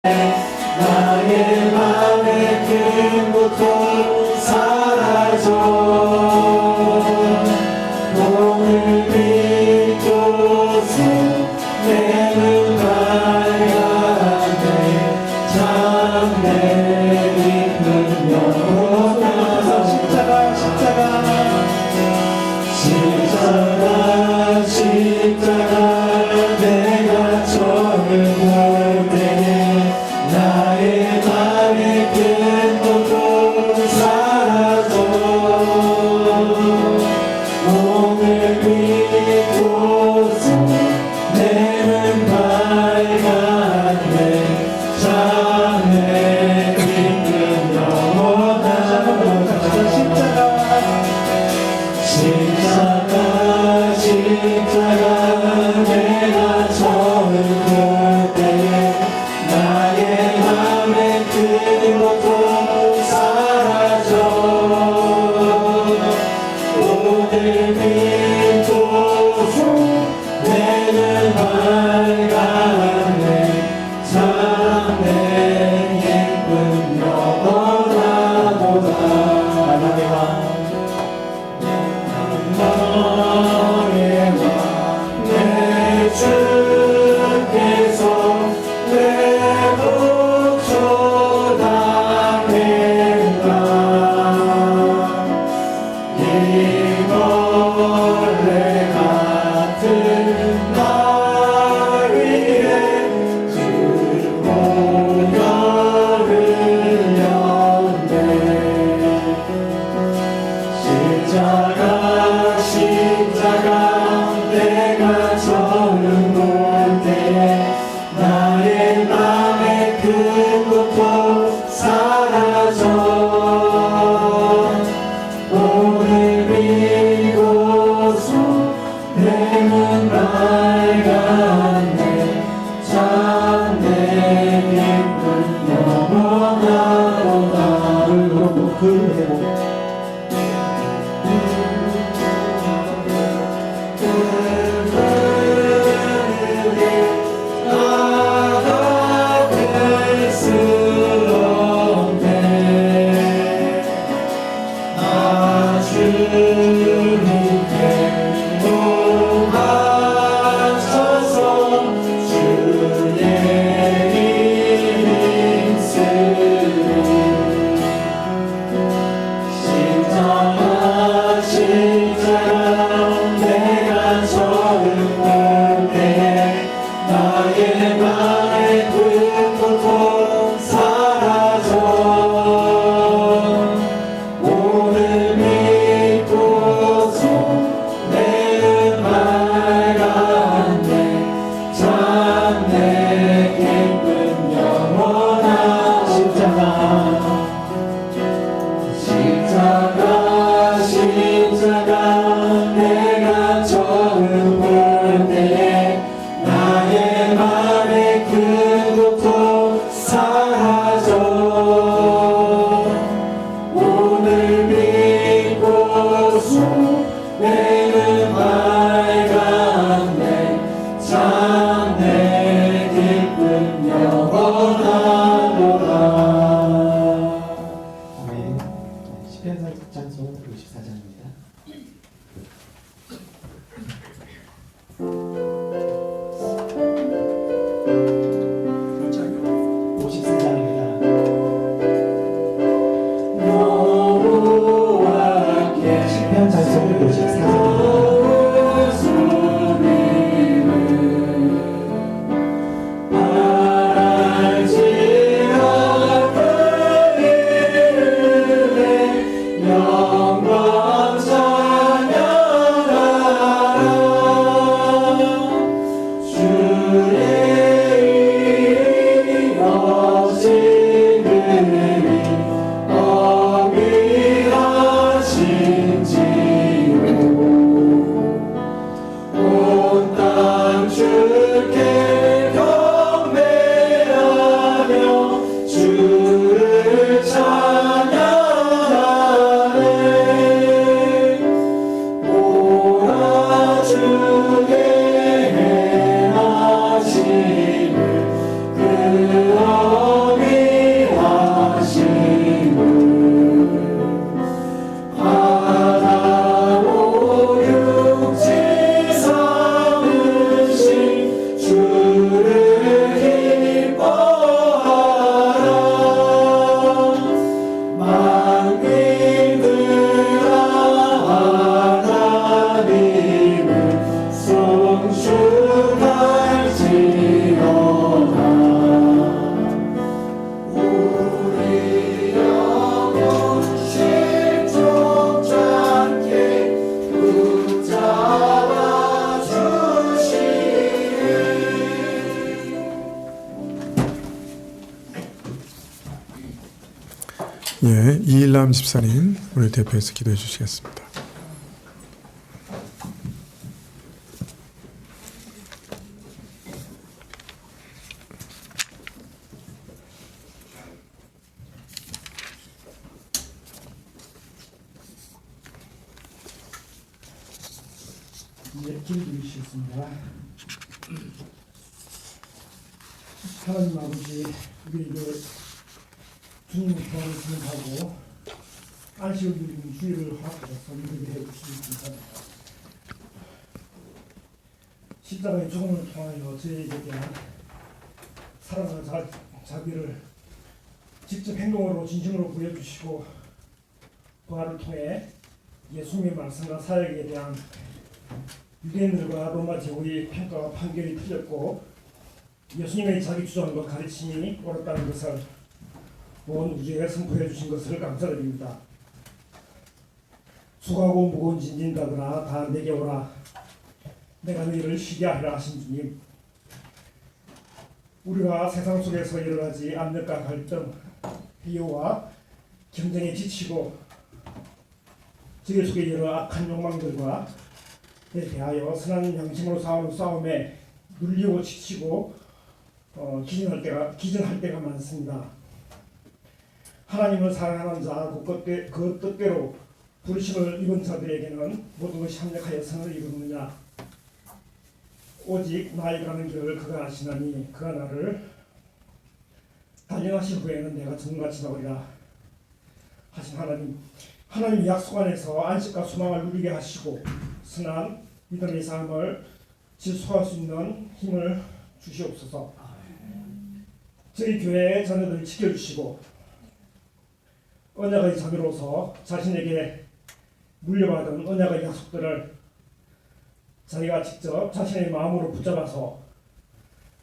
나의 맘의 큰 고통 사라져. 오늘 믿고서 내 눈 밝아내. 참 내 믿는 영원한 십자가 내가 저를 볼 때에 나의 맘의 큰 고통 사라져. 오늘 믿고서 내 눈 밝았네. 참 내 믿는 영원한 십자가 내가 저를 볼 때에 나의 맘의 큰 고통 사라져. 오늘 믿고서 내 눈 밝았네. 참 내 기쁨 영원하도다. 나의 왕 내 주께서 내 목숨 예, 이일남 집사님 우리 대표해서 기도해 주시겠습니다. 네, 기도드리시겠습니다. 하나님 아버지, 우리에게 주님의 평안을 생각하고 안식을 누리는 주의를 허락하셔서 누리게 해주시기 바랍니다. 십자가의 죽음을 통하여 저희에게 대한 사랑과 자비를 직접 행동으로 진심으로 보여주시고 부활을 통해 예수님의 말씀과 사역에 대한 유대인들과 로마 제국의 평가와 판결이 틀렸고 예수님의 자기 주장과 가르침이 옳았다는 것을 온 우주에 선포해 주신 것을 감사드립니다. 수고하고 무거운 짐진 자들아 다 내게 오라. 내가 너희를 쉬게 하리라 하신 주님, 우리가 세상 속에서 여러 가지 압력과 갈등, 해요와 경쟁에 지치고 저희 속의 여러 악한 욕망들과 대하여 선한 양심으로 싸우는 싸움에 눌리고 지치고 기전할 때가 많습니다. 하나님을 사랑하는 자, 그 뜻대로 부르심을 입은 자들에게는 모든 것이 합력하여 선을 이루느냐. 오직 나의 가는 길을 그가 아시나니 그가 나를 단련하신 후에는 내가 전같이 나오리라 하신 하나님 약속 안에서 안식과 소망을 누리게 하시고 선한 믿음의 삶을 지속할 수 있는 힘을 주시옵소서. 저희 교회의 자녀들을 지켜주시고 언약의 자녀로서 자신에게 물려받은 언약의 약속들을 자기가 직접 자신의 마음으로 붙잡아서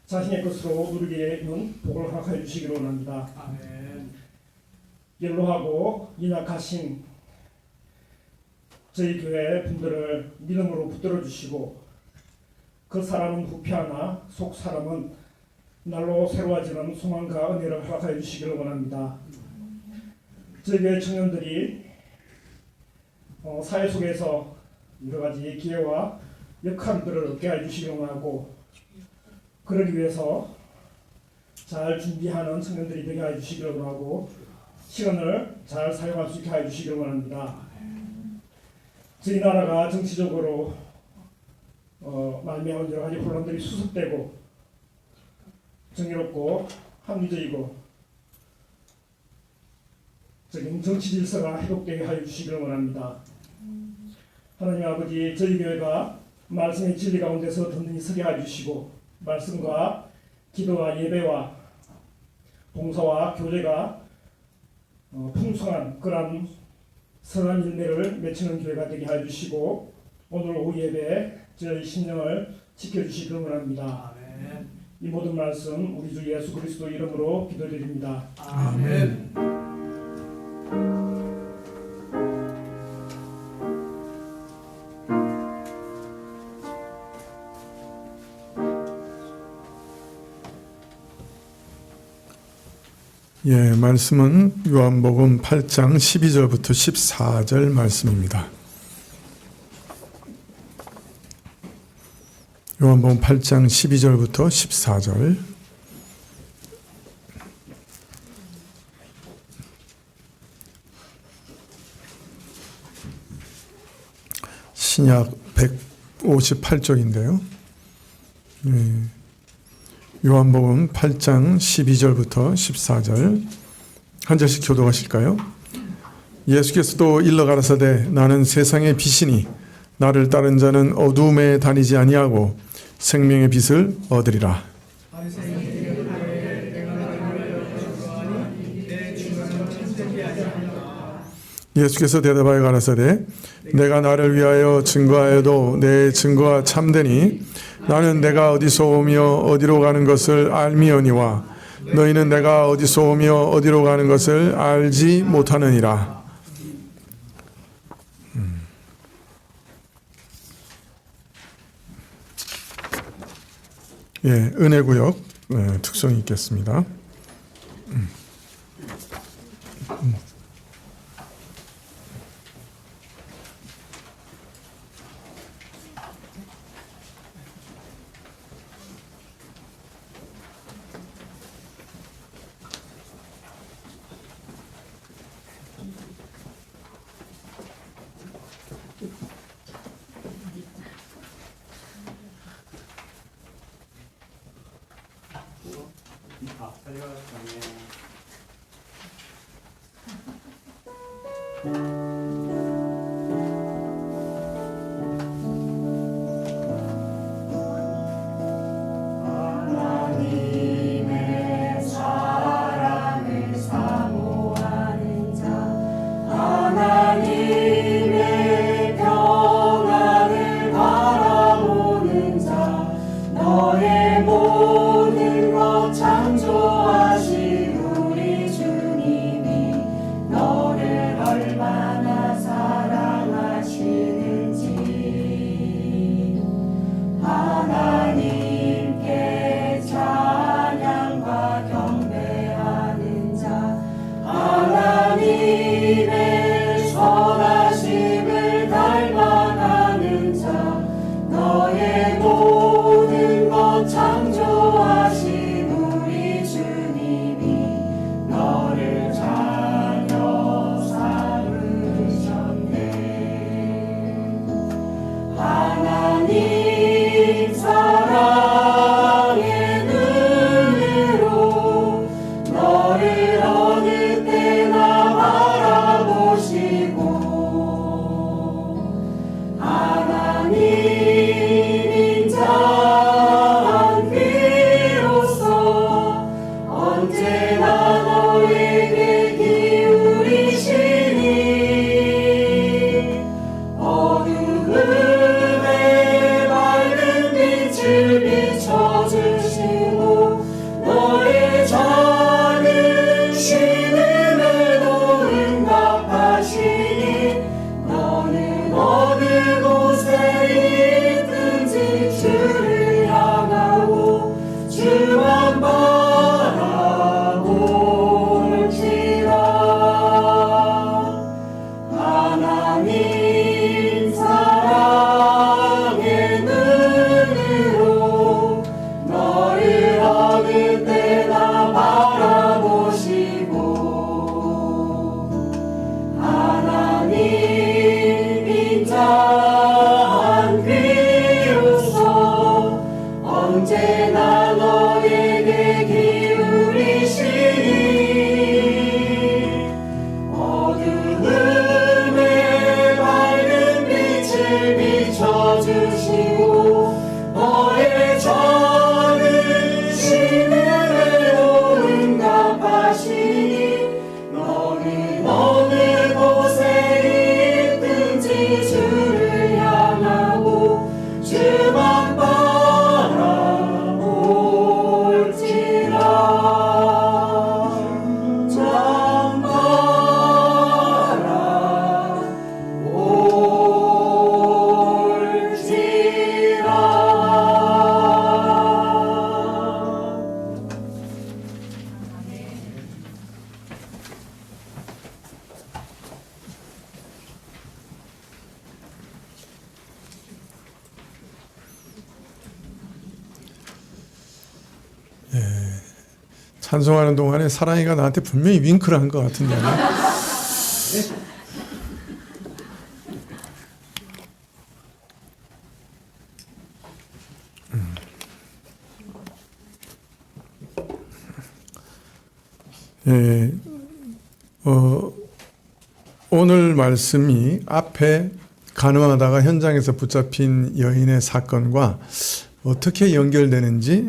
자신의 것으로 누리게 하는 복을 허락하여 주시기를 원합니다. 아멘. 연로하고 연약하신 저희 교회 분들을 믿음으로 붙들어 주시고 그 사람은 부패하나 속 사람은 날로 새로워지는 소망과 은혜를 허락하여 주시기를 원합니다. 저희 교회 청년들이 사회 속에서 여러 가지 기회와 역할들을 얻게 해주시기를 원하고 그러기 위해서 잘 준비하는 청년들이 되게 해주시기를 원하고 시간을 잘 사용할 수 있게 해주시기를 원합니다. 저희 나라가 정치적으로 말미암은 여러 가지 혼란들이 수습되고 정의롭고 합리적이고 정치 질서가 회복되게 하여 주시기를 원합니다. 하나님 아버지, 저희 교회가 말씀의 진리 가운데서 든든히 서게 해주시고 말씀과 기도와 예배와 봉사와 교제가 풍성한 그런 선한 열매를 맺히는 교회가 되게 해주시고 오늘 오후 예배에 저희 심령을 지켜주시기를 원합니다. 아멘. 이 모든 말씀 우리 주 예수 그리스도 이름으로 기도드립니다. 아멘. 예, 말씀은 요한복음 8장 12절부터 14절 말씀입니다. 요한복음 8장 12절부터 14절. 신약 158쪽인데요. 요한복음 8장 12절부터 14절 한 절씩 교독하실까요? 예수께서도 일러 가라사대 나는 세상의 빛이니 나를 따른 자는 어두움에 다니지 아니하고 생명의 빛을 얻으리라. 예수께서 대답하여 가라사대 내가 나를 위하여 증거하여도 내 증거가 참되니 나는 내가 어디서 오며 어디로 가는 것을 알미오니와 너희는 내가 어디서 오며 어디로 가는 것을 알지 못하느니라. 예, 은혜구역 특성이 있겠습니다. 하나님의 사랑을 사모하는 자, 하나님의 평안을 바라보는 자, 너의 모든 것 창조하신 우리 주님이 너를 얼마나 사랑하시는지 하나님께 찬양과 경배하는 자, 하나님의 선하심을 닮아가는 자, 너의 모든 것 창조하신 우리 주님이 너를 자녀 삼으셨네. 하나님 사랑의 눈으로 너를 어느 때나 바라보시고 하나님 인자한 귀로서 언제나 너에게 기울이시니 어두움에 밝은 빛을 비춰주시고 너의 작은 신음에도 응답하시니 너는 어느 곳에 있든지 주를 향하고 주만 바라볼지라. 하나님 사랑의 눈으로 너를 어느 때나 바라보시고 하나님 인자한 귀로서 언제나 너에게 기울이시니 어두움에 밝은 빛을 비춰주시고 너의 작은 신음에도 응답하시니 너는 어느 곳에 있든지 주를 향하고 주만 바라볼지라. 참 바라볼지라. 찬송하는 동안에 사랑이가 나한테 분명히 윙크를 한 것 같은데. 예, 오늘 말씀이 앞에 간음하다가 현장에서 붙잡힌 여인의 사건과 어떻게 연결되는지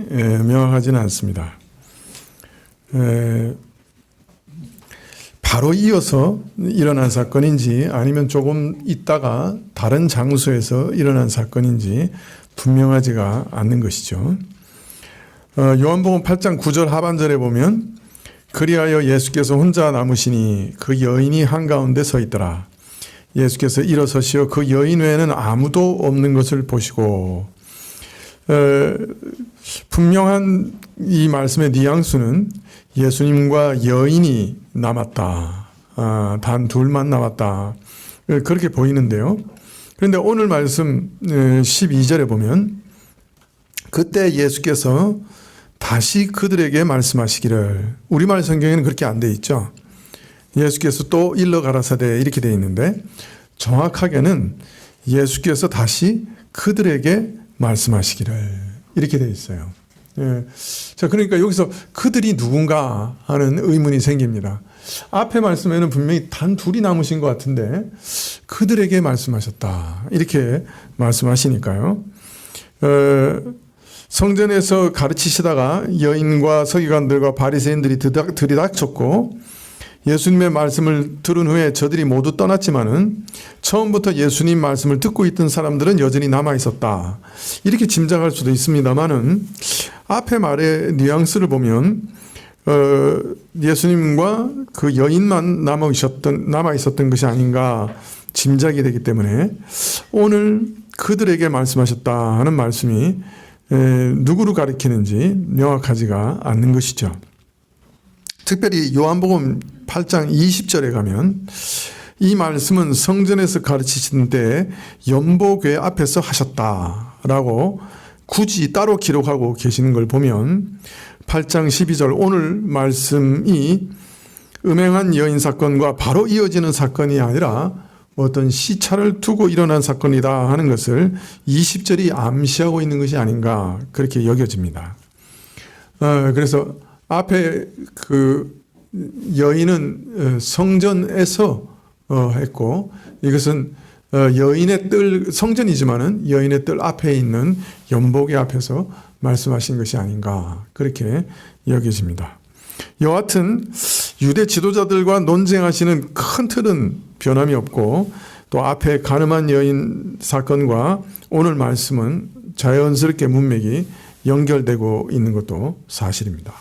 명확하지는 않습니다. 바로 이어서 일어난 사건인지 아니면 조금 있다가 다른 장소에서 일어난 사건인지 분명하지가 않는 것이죠. 요한복음 8장 9절 하반절에 보면 그리하여 예수께서 혼자 남으시니 그 여인이 한가운데 서 있더라. 예수께서 일어서시어 그 여인 외에는 아무도 없는 것을 보시고, 분명한 이 말씀의 뉘앙스는 예수님과 여인이 남았다. 단 둘만 남았다. 그렇게 보이는데요. 그런데 오늘 말씀 12절에 보면 그때 예수께서 다시 그들에게 말씀하시기를, 우리말 성경에는 그렇게 안 돼 있죠. 예수께서 또 일러 가라사대 이렇게 돼 있는데 정확하게는 예수께서 다시 그들에게 말씀하시기를 이렇게 돼 있어요. 예. 자, 그러니까 여기서 그들이 누군가 하는 의문이 생깁니다. 앞에 말씀에는 분명히 단 둘이 남으신 것 같은데 그들에게 말씀하셨다. 이렇게 말씀하시니까요. 성전에서 가르치시다가 여인과 서기관들과 바리새인들이 들이닥쳤고 예수님의 말씀을 들은 후에 저들이 모두 떠났지만은 처음부터 예수님 말씀을 듣고 있던 사람들은 여전히 남아 있었다. 이렇게 짐작할 수도 있습니다만은 앞에 말의 뉘앙스를 보면 예수님과 그 여인만 남아 있었던 것이 아닌가 짐작이 되기 때문에 오늘 그들에게 말씀하셨다 하는 말씀이 누구를 가리키는지 명확하지가 않는 것이죠. 특별히 요한복음 8장 20절에 가면 이 말씀은 성전에서 가르치신 때 연복궤 앞에서 하셨다라고 굳이 따로 기록하고 계시는 걸 보면 8장 12절 오늘 말씀이 음행한 여인 사건과 바로 이어지는 사건이 아니라 어떤 시차를 두고 일어난 사건이다 하는 것을 20절이 암시하고 있는 것이 아닌가 그렇게 여겨집니다. 그래서 앞에 그 여인은 성전에서 했고 이것은 여인의 뜰 성전이지만은 여인의 뜰 앞에 있는 연복의 앞에서 말씀하신 것이 아닌가 그렇게 여겨집니다. 여하튼 유대 지도자들과 논쟁하시는 큰 틀은 변함이 없고 또 앞에 가늠한 여인 사건과 오늘 말씀은 자연스럽게 문맥이 연결되고 있는 것도 사실입니다.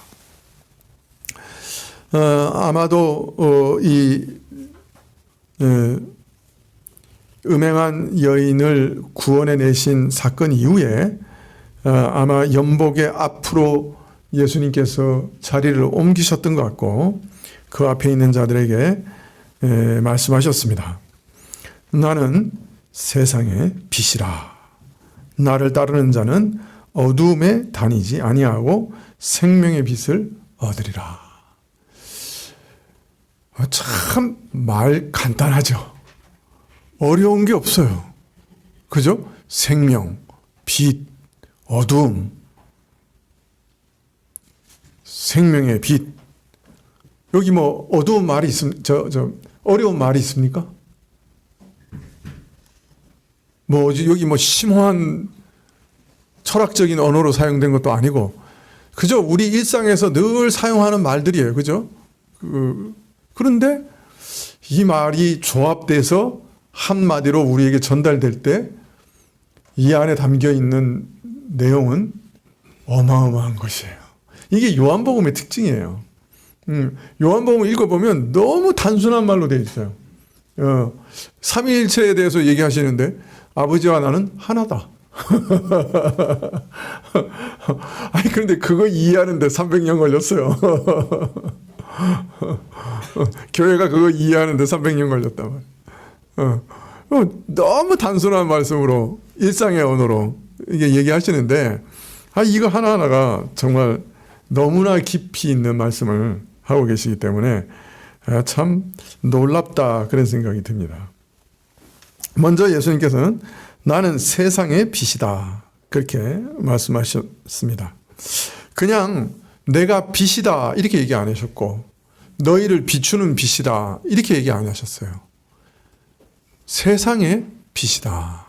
아마도 이 음행한 여인을 구원해내신 사건 이후에 아마 연복의 앞으로 예수님께서 자리를 옮기셨던 것 같고 그 앞에 있는 자들에게 말씀하셨습니다. 나는 세상의 빛이라. 나를 따르는 자는 어두움에 다니지 아니하고 생명의 빛을 얻으리라. 참 말 간단하죠. 어려운 게 없어요. 그죠? 생명, 빛, 어두움, 생명의 빛. 여기 뭐 어두운 말이 어려운 말이 있습니까? 뭐 여기 뭐 심오한 철학적인 언어로 사용된 것도 아니고 그저 우리 일상에서 늘 사용하는 말들이에요. 그죠? 그런데 이 말이 조합돼서 한마디로 우리에게 전달될 때 이 안에 담겨 있는 내용은 어마어마한 것이에요. 이게 요한복음의 특징이에요. 요한복음을 읽어보면 너무 단순한 말로 되어 있어요. 삼위일체에 대해서 얘기하시는데 아버지와 나는 하나다. 아니 그런데 그거 이해하는데 300년 걸렸어요. 교회가 그거 이해하는데 300년 걸렸단 말이에요. 너무 단순한 말씀으로 일상의 언어로 이게 얘기하시는데 이거 하나하나가 정말 너무나 깊이 있는 말씀을 하고 계시기 때문에 참 놀랍다 그런 생각이 듭니다. 먼저 예수님께서는 나는 세상의 빛이다 그렇게 말씀하셨습니다. 그냥 내가 빛이다 이렇게 얘기 안 하셨고 너희를 비추는 빛이다 이렇게 얘기 안 하셨어요. 세상의 빛이다.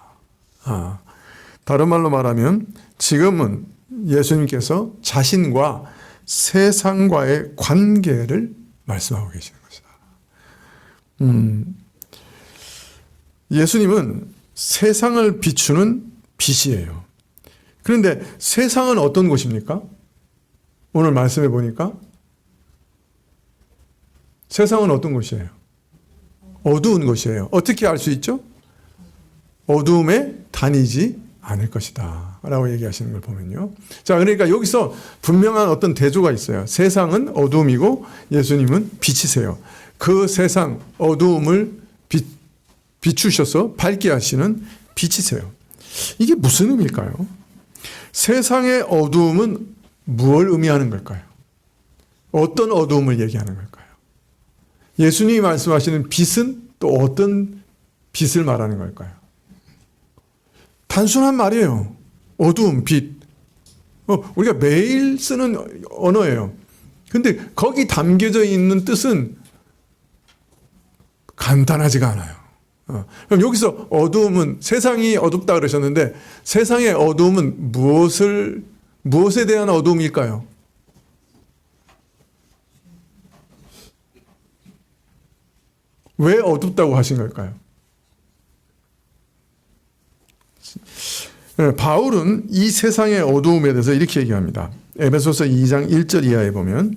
다른 말로 말하면 지금은 예수님께서 자신과 세상과의 관계를 말씀하고 계시는 것이다. 예수님은 세상을 비추는 빛이에요. 그런데 세상은 어떤 곳입니까? 오늘 말씀해 보니까 세상은 어떤 곳이에요? 어두운 곳이에요. 어떻게 알 수 있죠? 어두움에 다니지 않을 것이다 라고 얘기하시는 걸 보면요. 자, 그러니까 여기서 분명한 어떤 대조가 있어요. 세상은 어두움이고 예수님은 빛이세요. 그 세상 어두움을 비추셔서 밝게 하시는 빛이세요. 이게 무슨 의미일까요? 세상의 어두움은 무엇을 의미하는 걸까요? 어떤 어두움을 얘기하는 걸까요? 예수님이 말씀하시는 빛은 또 어떤 빛을 말하는 걸까요? 단순한 말이에요. 어두움, 빛. 우리가 매일 쓰는 언어예요. 근데 거기 담겨져 있는 뜻은 간단하지가 않아요. 그럼 여기서 어두움은 세상이 어둡다 그러셨는데 세상의 어두움은 무엇에 대한 어두움일까요? 왜 어둡다고 하신 걸까요? 바울은 이 세상의 어두움에 대해서 이렇게 얘기합니다. 에베소서 2장 1절 이하에 보면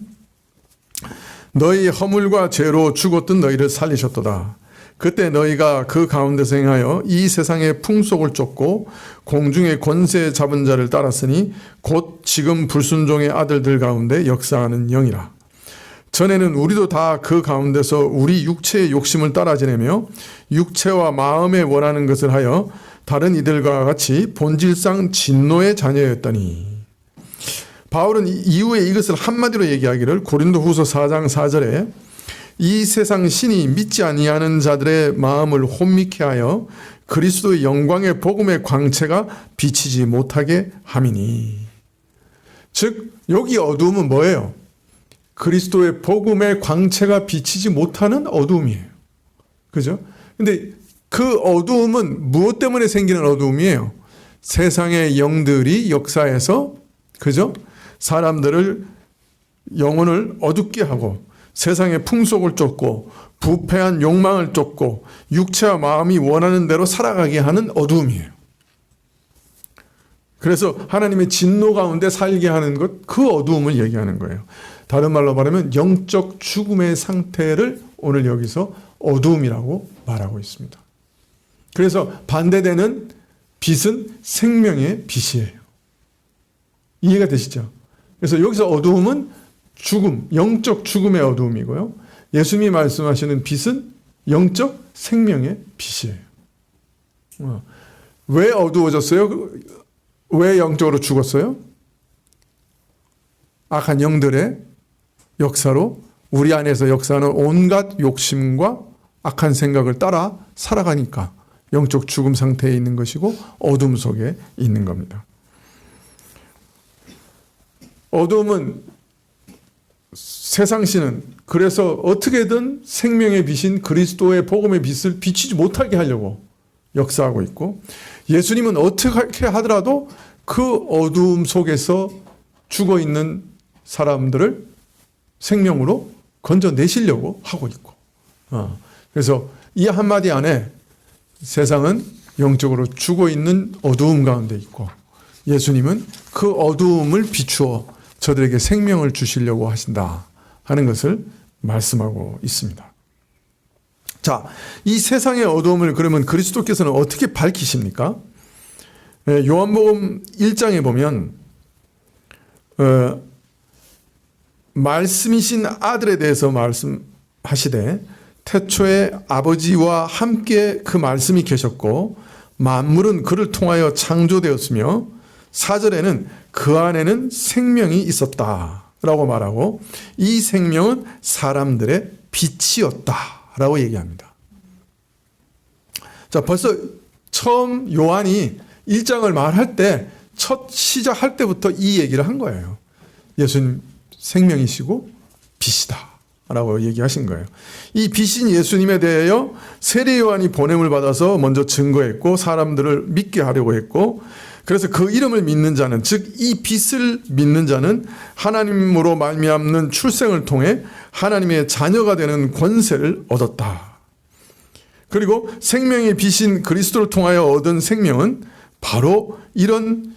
너희 허물과 죄로 죽었던 너희를 살리셨도다. 그때 너희가 그 가운데서 행하여 이 세상의 풍속을 쫓고 공중의 권세 잡은 자를 따랐으니 곧 지금 불순종의 아들들 가운데 역사하는 영이라. 전에는 우리도 다 그 가운데서 우리 육체의 욕심을 따라 지내며 육체와 마음에 원하는 것을 하여 다른 이들과 같이 본질상 진노의 자녀였더니. 바울은 이후에 이것을 한마디로 얘기하기를 고린도후서 4장 4절에 이 세상 신이 믿지 아니하는 자들의 마음을 혼미케 하여 그리스도의 영광의 복음의 광채가 비치지 못하게 함이니. 즉 여기 어두움은 뭐예요? 그리스도의 복음의 광채가 비치지 못하는 어두움이에요. 그죠? 근데 그 어두움은 무엇 때문에 생기는 어두움이에요? 세상의 영들이 역사해서, 그죠? 사람들을, 영혼을 어둡게 하고 세상의 풍속을 쫓고 부패한 욕망을 쫓고 육체와 마음이 원하는 대로 살아가게 하는 어두움이에요. 그래서 하나님의 진노 가운데 살게 하는 것, 그 어두움을 얘기하는 거예요. 다른 말로 말하면 영적 죽음의 상태를 오늘 여기서 어두움이라고 말하고 있습니다. 그래서 반대되는 빛은 생명의 빛이에요. 이해가 되시죠? 그래서 여기서 어두움은 죽음, 영적 죽음의 어두움이고요. 예수님이 말씀하시는 빛은 영적 생명의 빛이에요. 왜 어두워졌어요? 왜 영적으로 죽었어요? 악한 영들의 역사로 우리 안에서 역사하는 온갖 욕심과 악한 생각을 따라 살아가니까 영적 죽음 상태에 있는 것이고 어둠 속에 있는 겁니다. 어둠은 세상신은 그래서 어떻게든 생명의 빛인 그리스도의 복음의 빛을 비치지 못하게 하려고 역사하고 있고, 예수님은 어떻게 하더라도 그 어두움 속에서 죽어 있는 사람들을 생명으로 건져내시려고 하고 있고, 그래서 이 한마디 안에 세상은 영적으로 죽어 있는 어두움 가운데 있고 예수님은 그 어두움을 비추어 저들에게 생명을 주시려고 하신다 하는 것을 말씀하고 있습니다. 자, 이 세상의 어두움을 그러면 그리스도께서는 어떻게 밝히십니까? 요한복음 1장에 보면 말씀이신 아들에 대해서 말씀하시되 태초에 아버지와 함께 그 말씀이 계셨고 만물은 그를 통하여 창조되었으며 4절에는 그 안에는 생명이 있었다라고 말하고 이 생명은 사람들의 빛이었다라고 얘기합니다. 자, 벌써 처음 요한이 1장을 말할 때 첫 시작할 때부터 이 얘기를 한 거예요. 예수님 생명이시고 빛이다 라고 얘기하신 거예요. 이 빛인 예수님에 대하여 세례 요한이 보냄을 받아서 먼저 증거했고 사람들을 믿게 하려고 했고, 그래서 그 이름을 믿는 자는, 즉 이 빛을 믿는 자는 하나님으로 말미암는 출생을 통해 하나님의 자녀가 되는 권세를 얻었다. 그리고 생명의 빛인 그리스도를 통하여 얻은 생명은 바로 이런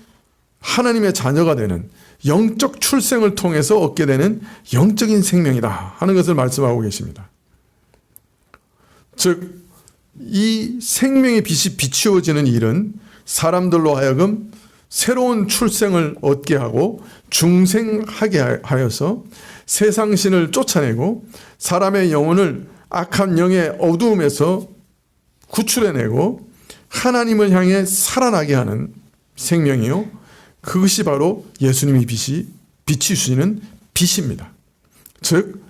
하나님의 자녀가 되는 영적 출생을 통해서 얻게 되는 영적인 생명이다 하는 것을 말씀하고 계십니다. 즉, 이 생명의 빛이 비추어지는 일은 사람들로 하여금 새로운 출생을 얻게 하고 중생하게 하여서 세상신을 쫓아내고 사람의 영혼을 악한 영의 어두움에서 구출해내고 하나님을 향해 살아나게 하는 생명이요, 그것이 바로 예수님이 비추시는 빛입니다. 즉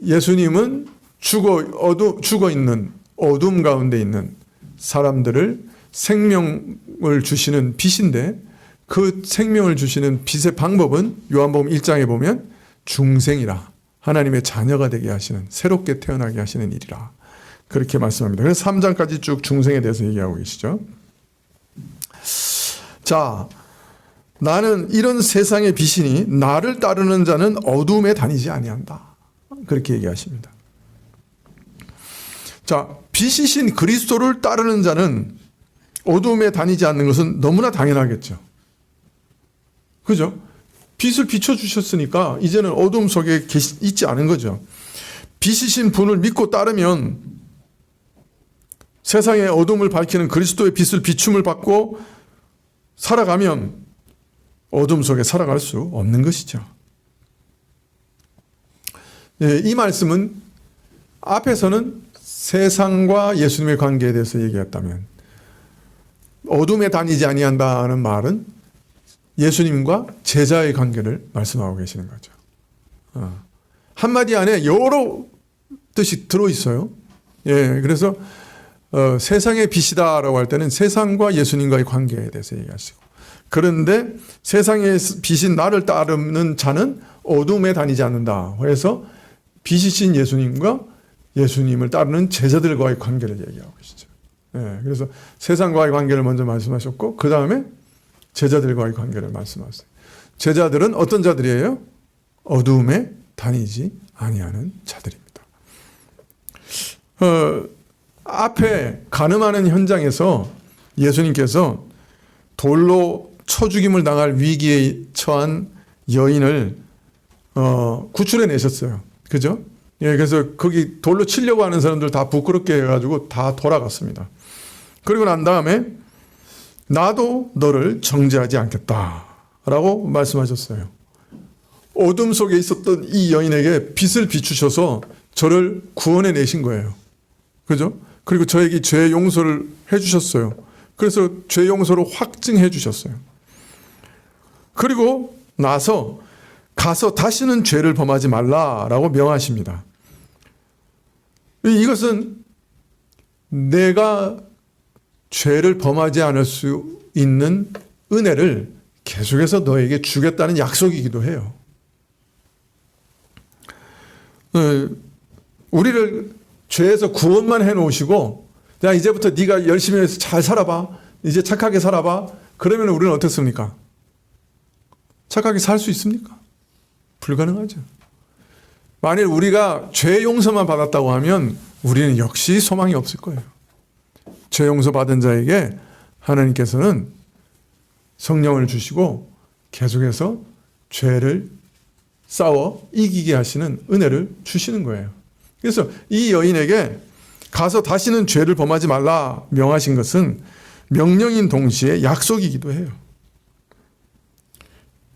예수님은 죽어 있는 어둠 가운데 있는 사람들을 생명을 주시는 빛인데, 그 생명을 주시는 빛의 방법은 요한복음 1장에 보면 중생이라, 하나님의 자녀가 되게 하시는, 새롭게 태어나게 하시는 일이라 그렇게 말씀합니다. 그래서 3장까지 쭉 중생에 대해서 얘기하고 계시죠. 자, 나는 이런 세상의 빛이니 나를 따르는 자는 어둠에 다니지 아니한다. 그렇게 얘기하십니다. 자, 빛이신 그리스도를 따르는 자는 어둠에 다니지 않는 것은 너무나 당연하겠죠. 그죠? 빛을 비춰주셨으니까 이제는 어둠 속에 있지 않은 거죠. 빛이신 분을 믿고 따르면 세상의 어둠을 밝히는 그리스도의 빛을 비춤을 받고 살아가면 어둠 속에 살아갈 수 없는 것이죠. 이 말씀은 앞에서는 세상과 예수님의 관계에 대해서 얘기했다면, 어둠에 다니지 아니한다는 말은 예수님과 제자의 관계를 말씀하고 계시는 거죠. 한마디 안에 여러 뜻이 들어있어요. 예, 그래서 세상의 빛이다라고 할 때는 세상과 예수님과의 관계에 대해서 얘기하시고, 그런데 세상의 빛인 나를 따르는 자는 어둠에 다니지 않는다 해서 빛이신 예수님과 예수님을 따르는 제자들과의 관계를 얘기하고 계시죠. 예, 그래서 세상과의 관계를 먼저 말씀하셨고 그 다음에 제자들과의 관계를 말씀하세요. 제자들은 어떤 자들이에요? 어둠에 다니지 아니하는 자들입니다. 앞에 간음하는 현장에서 예수님께서 돌로 쳐 죽임을 당할 위기에 처한 여인을 구출해 내셨어요. 그죠? 예, 그래서 거기 돌로 치려고 하는 사람들 다 부끄럽게 해가지고 다 돌아갔습니다. 그리고 난 다음에 나도 너를 정죄하지 않겠다라고 말씀하셨어요. 어둠 속에 있었던 이 여인에게 빛을 비추셔서 저를 구원해 내신 거예요. 그죠? 그리고 저에게 죄 용서를 해주셨어요. 그래서 죄 용서를 확증해 주셨어요. 그리고 나서 가서 다시는 죄를 범하지 말라라고 명하십니다. 이것은 내가 죄를 범하지 않을 수 있는 은혜를 계속해서 너에게 주겠다는 약속이기도 해요. 우리를 죄에서 구원만 해놓으시고 야, 이제부터 네가 열심히 해서 잘 살아봐, 이제 착하게 살아봐, 그러면 우리는 어떻습니까? 착하게 살 수 있습니까? 불가능하죠. 만일 우리가 죄 용서만 받았다고 하면 우리는 역시 소망이 없을 거예요. 죄 용서 받은 자에게 하나님께서는 성령을 주시고 계속해서 죄를 싸워 이기게 하시는 은혜를 주시는 거예요. 그래서 이 여인에게 가서 다시는 죄를 범하지 말라 명하신 것은 명령인 동시에 약속이기도 해요.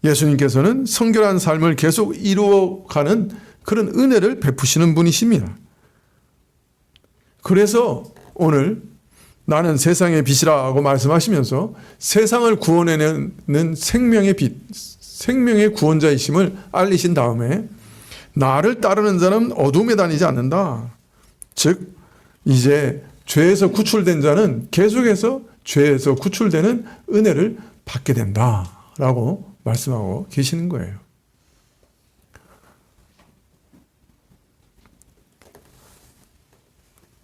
예수님께서는 성결한 삶을 계속 이루어가는 그런 은혜를 베푸시는 분이십니다. 그래서 오늘 나는 세상의 빛이라고 말씀하시면서 세상을 구원해내는 생명의 빛, 생명의 구원자이심을 알리신 다음에 나를 따르는 자는 어둠에 다니지 않는다. 즉 이제 죄에서 구출된 자는 계속해서 죄에서 구출되는 은혜를 받게 된다라고 말씀하고 계시는 거예요.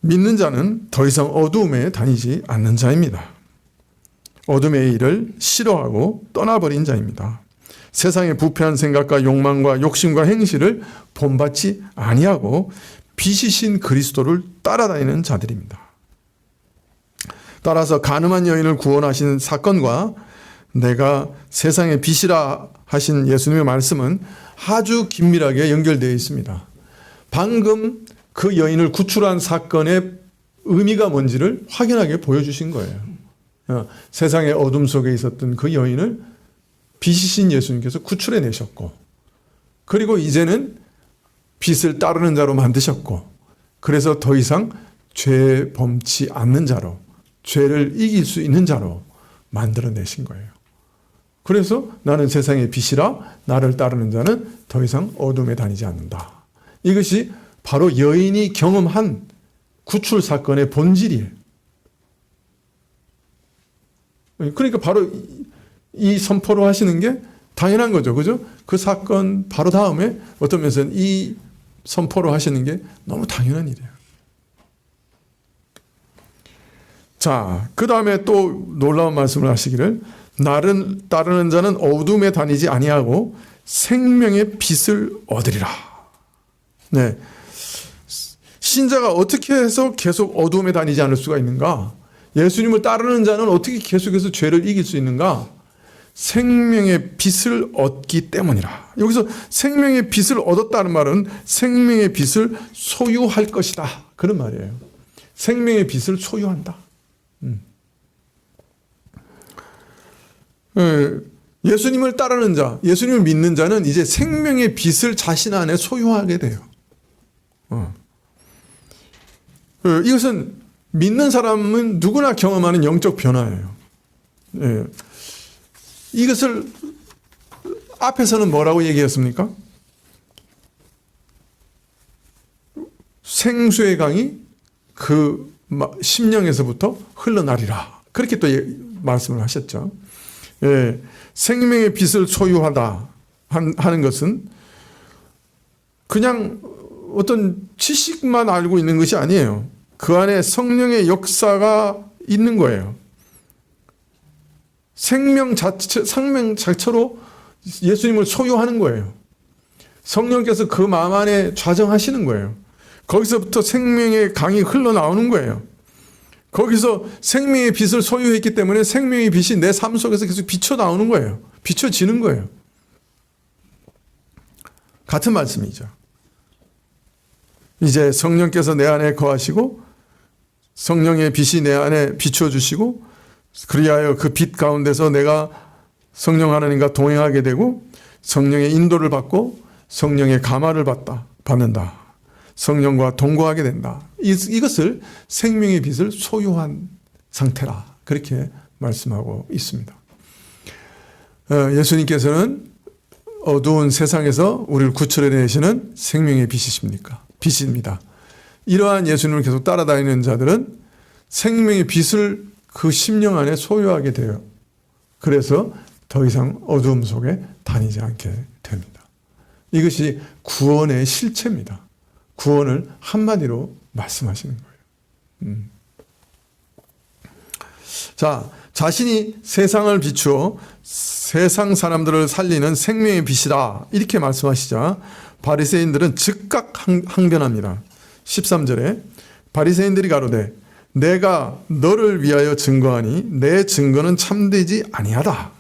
믿는 자는 더 이상 어두움에 다니지 않는 자입니다. 어둠의 일을 싫어하고 떠나버린 자입니다. 세상의 부패한 생각과 욕망과 욕심과 행실을 본받지 아니하고 빛이신 그리스도를 따라다니는 자들입니다. 따라서 간음한 여인을 구원하신 사건과 내가 세상의 빛이라 하신 예수님의 말씀은 아주 긴밀하게 연결되어 있습니다. 방금 그 여인을 구출한 사건의 의미가 뭔지를 확연하게 보여주신 거예요. 세상의 어둠 속에 있었던 그 여인을 빛이신 예수님께서 구출해 내셨고, 그리고 이제는 빛을 따르는 자로 만드셨고, 그래서 더 이상 죄 범치 않는 자로, 죄를 이길 수 있는 자로 만들어 내신 거예요. 그래서 나는 세상의 빛이라 나를 따르는 자는 더 이상 어둠에 다니지 않는다. 이것이 바로 여인이 경험한 구출 사건의 본질이에요. 그러니까 바로 이 선포를 하시는 게 당연한 거죠. 그죠? 그 사건 바로 다음에 어떤 면에서는 이 선포를 하시는 게 너무 당연한 일이에요. 자, 그 다음에 또 놀라운 말씀을 하시기를 나를 따르는 자는 어둠에 다니지 아니하고 생명의 빛을 얻으리라. 네. 신자가 어떻게 해서 계속 어둠에 다니지 않을 수가 있는가? 예수님을 따르는 자는 어떻게 계속해서 죄를 이길 수 있는가? 생명의 빛을 얻기 때문이라. 여기서 생명의 빛을 얻었다는 말은 생명의 빛을 소유할 것이다. 그런 말이에요. 생명의 빛을 소유한다. 예수님을 따르는 자, 예수님을 믿는 자는 이제 생명의 빛을 자신 안에 소유하게 돼요. 이것은 믿는 사람은 누구나 경험하는 영적 변화예요. 이것을 앞에서는 뭐라고 얘기했습니까? 생수의 강이 그 심령에서부터 흘러나리라. 그렇게 또 말씀을 하셨죠. 생명의 빛을 소유하다 하는 것은 그냥 어떤 지식만 알고 있는 것이 아니에요. 그 안에 성령의 역사가 있는 거예요. 생명 자체로 예수님을 소유하는 거예요. 성령께서 그 마음 안에 좌정하시는 거예요. 거기서부터 생명의 강이 흘러나오는 거예요. 거기서 생명의 빛을 소유했기 때문에 생명의 빛이 내 삶 속에서 계속 비쳐 나오는 거예요. 비춰지는 거예요. 같은 말씀이죠. 이제 성령께서 내 안에 거하시고 성령의 빛이 내 안에 비춰주시고 그리하여 그 빛 가운데서 내가 성령 하나님과 동행하게 되고 성령의 인도를 받고 성령의 감화를 받는다. 성령과 동거하게 된다. 이것을 생명의 빛을 소유한 상태라. 그렇게 말씀하고 있습니다. 예수님께서는 어두운 세상에서 우리를 구출해내시는 생명의 빛입니다. 이러한 예수님을 계속 따라다니는 자들은 생명의 빛을 그 심령 안에 소유하게 돼요. 그래서 더 이상 어두움 속에 다니지 않게 됩니다. 이것이 구원의 실체입니다. 구원을 한마디로 말씀하시는 거예요. 자, 자신이 세상을 비추어 세상 사람들을 살리는 생명의 빛이다. 이렇게 말씀하시자 바리새인들은 즉각 항변합니다. 13절에 바리새인들이 가로되 내가 너를 위하여 증거하니 내 증거는 참되지 아니하다.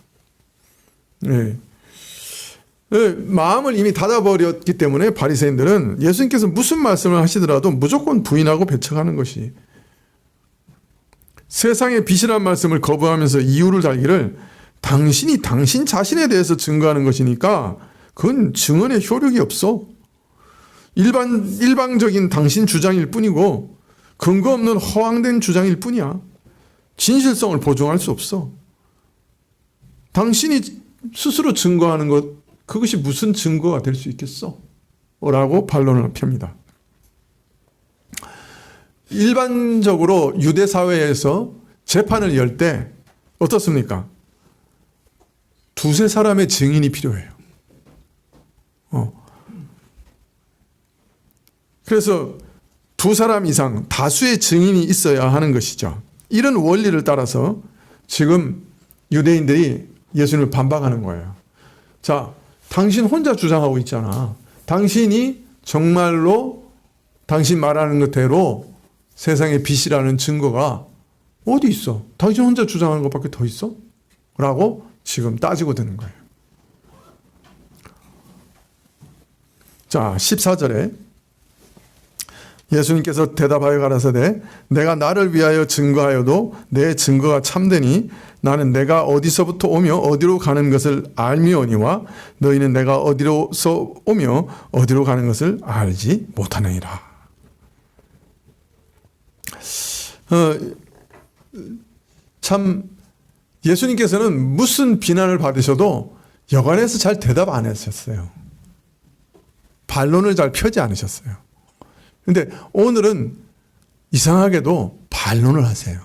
마음을 이미 닫아버렸기 때문에 바리새인들은 예수님께서 무슨 말씀을 하시더라도 무조건 부인하고 배척하는 것이, 세상의 빛이란 말씀을 거부하면서 이유를 달기를 당신이 당신 자신에 대해서 증거하는 것이니까 그건 증언의 효력이 없어. 일방적인 당신 주장일 뿐이고 근거 없는 허황된 주장일 뿐이야. 진실성을 보증할 수 없어. 당신이 스스로 증거하는 것, 그것이 무슨 증거가 될 수 있겠어? 라고 반론을 펴니다. 일반적으로 유대 사회에서 재판을 열 때 어떻습니까? 두세 사람의 증인이 필요해요. 그래서 두 사람 이상 다수의 증인이 있어야 하는 것이죠. 이런 원리를 따라서 지금 유대인들이 예수님을 반박하는 거예요. 자, 당신 혼자 주장하고 있잖아. 당신이 정말로 당신 말하는 것대로 세상의 빛이라는 증거가 어디 있어? 당신 혼자 주장하는 것밖에 더 있어? 라고 지금 따지고 드는 거예요. 자, 14절에 예수님께서 대답하여 가라사대 내가 나를 위하여 증거하여도 내 증거가 참되니 나는 내가 어디서부터 오며 어디로 가는 것을 알미오니와 너희는 내가 어디로서 오며 어디로 가는 것을 알지 못하느니라. 참 예수님께서는 무슨 비난을 받으셔도 여관에서 잘 대답 안 하셨어요. 반론을 잘 펴지 않으셨어요. 근데 오늘은 이상하게도 반론을 하세요.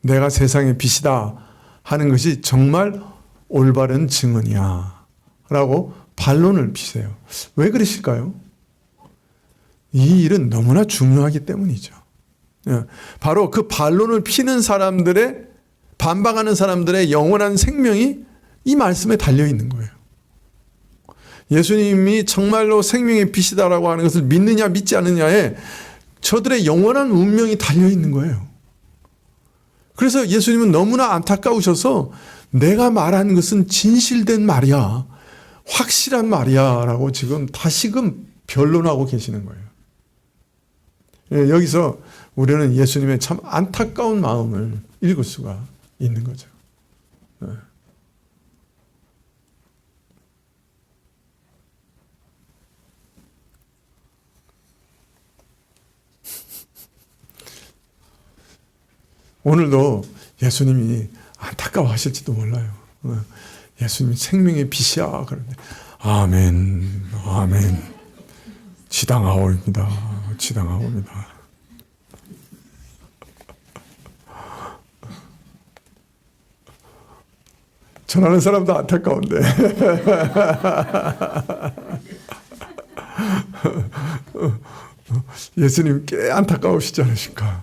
내가 세상의 빛이다 하는 것이 정말 올바른 증언이야 라고 반론을 피세요. 왜 그러실까요? 이 일은 너무나 중요하기 때문이죠. 바로 그 반론을 피는 사람들의, 반박하는 사람들의 영원한 생명이 이 말씀에 달려 있는 거예요. 예수님이 정말로 생명의 빛이다라고 하는 것을 믿느냐 믿지 않느냐에 저들의 영원한 운명이 달려 있는 거예요. 그래서 예수님은 너무나 안타까우셔서 내가 말한 것은 진실된 말이야, 확실한 말이야 라고 지금 다시금 변론하고 계시는 거예요. 여기서 우리는 예수님의 참 안타까운 마음을 읽을 수가 있는 거죠. 오늘도 예수님이 안타까워하실지도 몰라요. 예수님이 생명의 빛이야 그런데 아멘, 아멘. 지당하옵니다. 지당하옵니다. 전하는 사람도 안타까운데 예수님 꽤 안타까우시지 않으실까?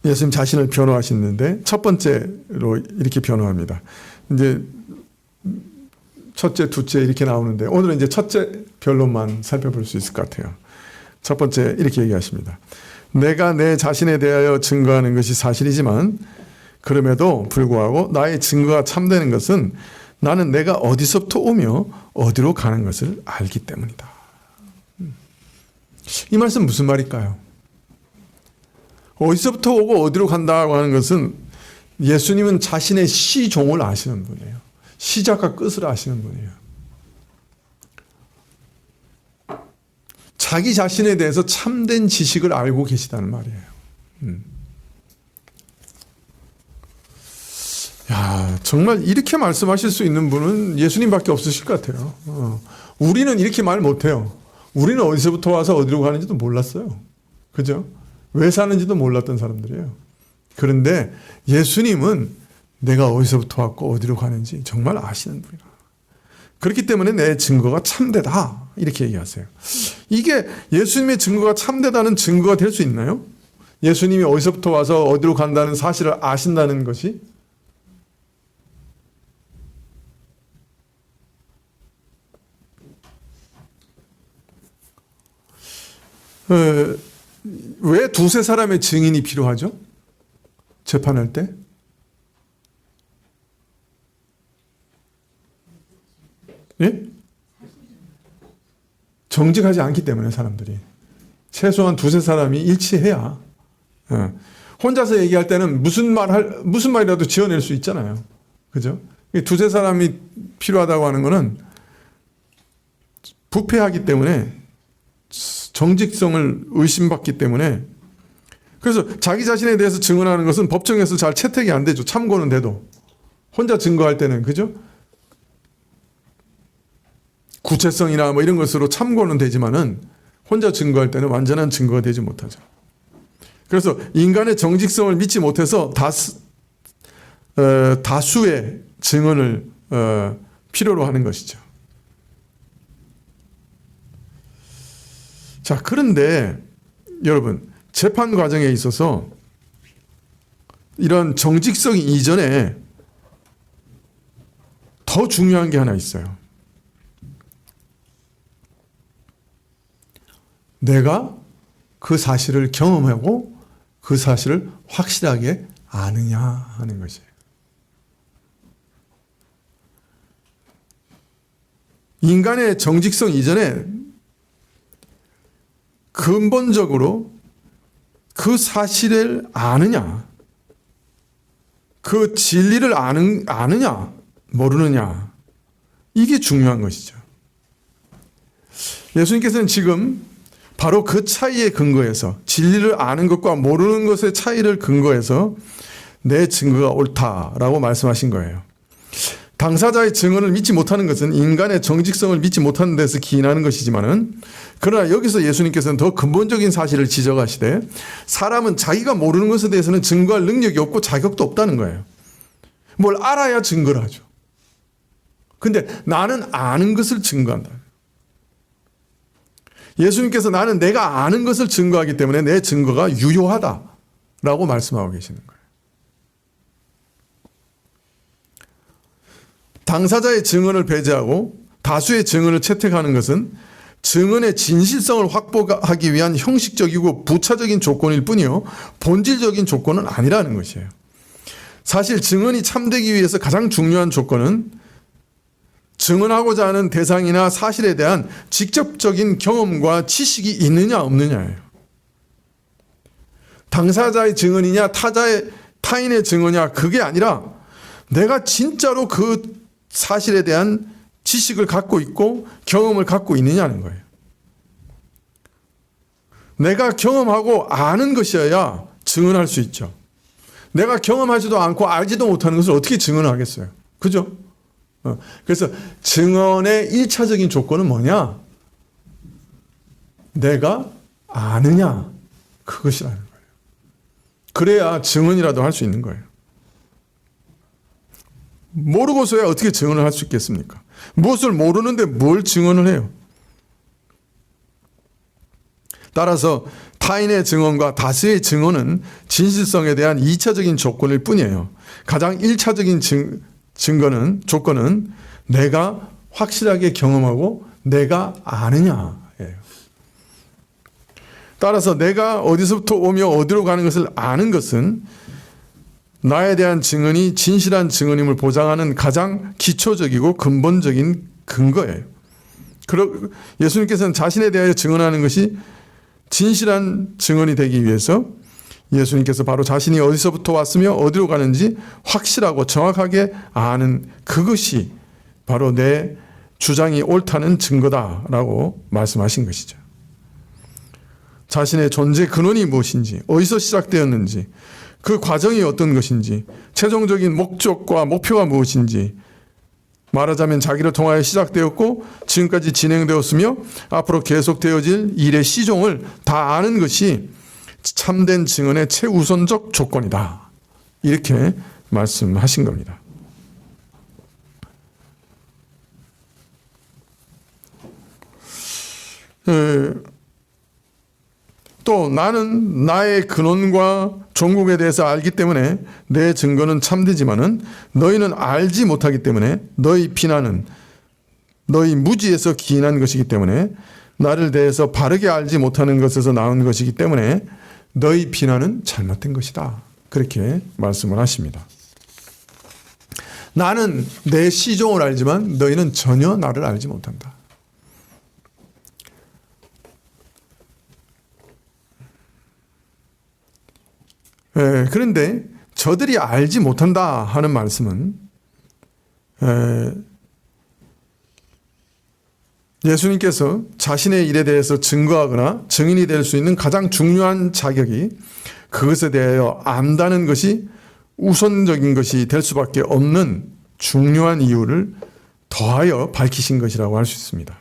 예수님 자신을 변호하시는데 첫 번째로 이렇게 변호합니다. 이제 첫째, 둘째 이렇게 나오는데 오늘은 이제 첫째 변론만 살펴볼 수 있을 것 같아요. 첫 번째 이렇게 얘기하십니다. 내가 내 자신에 대하여 증거하는 것이 사실이지만 그럼에도 불구하고 나의 증거가 참되는 것은 나는 내가 어디서부터 오며 어디로 가는 것을 알기 때문이다. 이 말씀 무슨 말일까요? 어디서부터 오고 어디로 간다고 하는 것은 예수님은 자신의 시종을 아시는 분이에요. 시작과 끝을 아시는 분이에요. 자기 자신에 대해서 참된 지식을 알고 계시다는 말이에요. 야, 정말 이렇게 말씀하실 수 있는 분은 예수님밖에 없으실 것 같아요. 우리는 이렇게 말 못해요. 우리는 어디서부터 와서 어디로 가는지도 몰랐어요. 그죠? 왜 사는지도 몰랐던 사람들이에요. 그런데 예수님은 내가 어디서부터 왔고 어디로 가는지 정말 아시는 분이다. 그렇기 때문에 내 증거가 참되다 이렇게 얘기하세요. 이게 예수님의 증거가 참되다는 증거가 될 수 있나요? 예수님이 어디서부터 와서 어디로 간다는 사실을 아신다는 것이? 왜 두세 사람의 증인이 필요하죠? 재판할 때? 예? 정직하지 않기 때문에 사람들이. 최소한 두세 사람이 일치해야. 혼자서 얘기할 때는 무슨 말이라도 지어낼 수 있잖아요. 그죠? 두세 사람이 필요하다고 하는 거는 부패하기 때문에, 정직성을 의심받기 때문에. 그래서 자기 자신에 대해서 증언하는 것은 법정에서 잘 채택이 안 되죠. 참고는 돼도. 혼자 증거할 때는, 그죠? 구체성이나 뭐 이런 것으로 참고는 되지만은 혼자 증거할 때는 완전한 증거가 되지 못하죠. 그래서 인간의 정직성을 믿지 못해서 다수의 증언을 필요로 하는 것이죠. 자, 그런데 여러분, 재판 과정에 있어서 이런 정직성 이전에 더 중요한 게 하나 있어요. 내가 그 사실을 경험하고 그 사실을 확실하게 아느냐 하는 것이에요. 인간의 정직성 이전에 근본적으로 그 사실을 아느냐, 그 진리를 아느냐, 모르느냐, 이게 중요한 것이죠. 예수님께서는 지금 바로 그 차이에 근거해서, 진리를 아는 것과 모르는 것의 차이를 근거해서 내 증거가 옳다라고 말씀하신 거예요. 당사자의 증언을 믿지 못하는 것은 인간의 정직성을 믿지 못하는 데서 기인하는 것이지만은, 그러나 여기서 예수님께서는 더 근본적인 사실을 지적하시되, 사람은 자기가 모르는 것에 대해서는 증거할 능력이 없고 자격도 없다는 거예요. 뭘 알아야 증거를 하죠. 근데 나는 아는 것을 증거한다. 예수님께서 나는 내가 아는 것을 증거하기 때문에 내 증거가 유효하다라고 말씀하고 계시는 거예요. 당사자의 증언을 배제하고 다수의 증언을 채택하는 것은 증언의 진실성을 확보하기 위한 형식적이고 부차적인 조건일 뿐이요, 본질적인 조건은 아니라는 것이에요. 사실 증언이 참되기 위해서 가장 중요한 조건은 증언하고자 하는 대상이나 사실에 대한 직접적인 경험과 지식이 있느냐 없느냐예요. 당사자의 증언이냐 타인의 증언이냐, 그게 아니라 내가 진짜로 그 사실에 대한 지식을 갖고 있고 경험을 갖고 있느냐는 거예요. 내가 경험하고 아는 것이어야 증언할 수 있죠. 내가 경험하지도 않고 알지도 못하는 것을 어떻게 증언하겠어요? 그죠? 그래서 증언의 1차적인 조건은 뭐냐? 내가 아느냐, 그것이라는 거예요. 그래야 증언이라도 할 수 있는 거예요. 모르고서야 어떻게 증언을 할 수 있겠습니까? 무엇을 모르는데 뭘 증언을 해요? 따라서 타인의 증언과 다수의 증언은 진실성에 대한 2차적인 조건일 뿐이에요. 가장 1차적인 조건은 내가 확실하게 경험하고 내가 아느냐예요. 따라서 내가 어디서부터 오며 어디로 가는 것을 아는 것은 나에 대한 증언이 진실한 증언임을 보장하는 가장 기초적이고 근본적인 근거예요. 예수님께서는 자신에 대하여 증언하는 것이 진실한 증언이 되기 위해서 예수님께서 바로 자신이 어디서부터 왔으며 어디로 가는지 확실하고 정확하게 아는 그것이 바로 내 주장이 옳다는 증거다라고 말씀하신 것이죠. 자신의 존재 근원이 무엇인지, 어디서 시작되었는지, 그 과정이 어떤 것인지, 최종적인 목적과 목표가 무엇인지, 말하자면 자기를 통하여 시작되었고 지금까지 진행되었으며 앞으로 계속되어질 일의 시종을 다 아는 것이 참된 증언의 최우선적 조건이다. 이렇게 말씀하신 겁니다. 또 나는 나의 근원과 종국에 대해서 알기 때문에 내 증거는 참되지만은 너희는 알지 못하기 때문에 너희 비난은 너희 무지에서 기인한 것이기 때문에 나를 대해서 바르게 알지 못하는 것에서 나온 것이기 때문에 너희 비난은 잘못된 것이다. 그렇게 말씀을 하십니다. 나는 내 시종을 알지만 너희는 전혀 나를 알지 못한다. 그런데 저들이 알지 못한다 하는 말씀은 예수님께서 자신의 일에 대해서 증거하거나 증인이 될 수 있는 가장 중요한 자격이 그것에 대하여 안다는 것이 우선적인 것이 될 수밖에 없는 중요한 이유를 더하여 밝히신 것이라고 할 수 있습니다.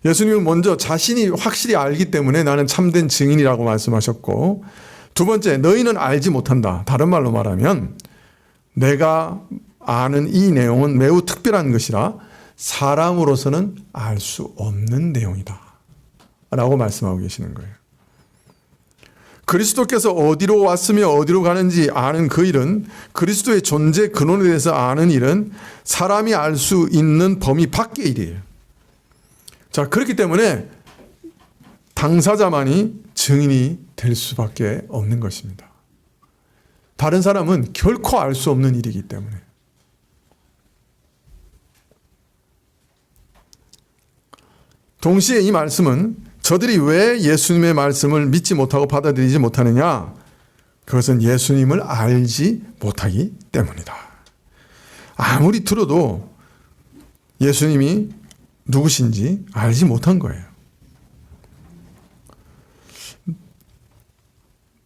예수님은 먼저 자신이 확실히 알기 때문에 나는 참된 증인이라고 말씀하셨고, 두 번째, 너희는 알지 못한다. 다른 말로 말하면 내가 아는 이 내용은 매우 특별한 것이라 사람으로서는 알 수 없는 내용이다 라고 말씀하고 계시는 거예요. 그리스도께서 어디로 왔으며 어디로 가는지 아는 그 일은, 그리스도의 존재 근원에 대해서 아는 일은 사람이 알 수 있는 범위 밖의 일이에요. 자, 그렇기 때문에 당사자만이 증인이 될 수밖에 없는 것입니다. 다른 사람은 결코 알 수 없는 일이기 때문에. 동시에 이 말씀은 저들이 왜 예수님의 말씀을 믿지 못하고 받아들이지 못하느냐? 그것은 예수님을 알지 못하기 때문이다. 아무리 들어도 예수님이 누구신지 알지 못한 거예요.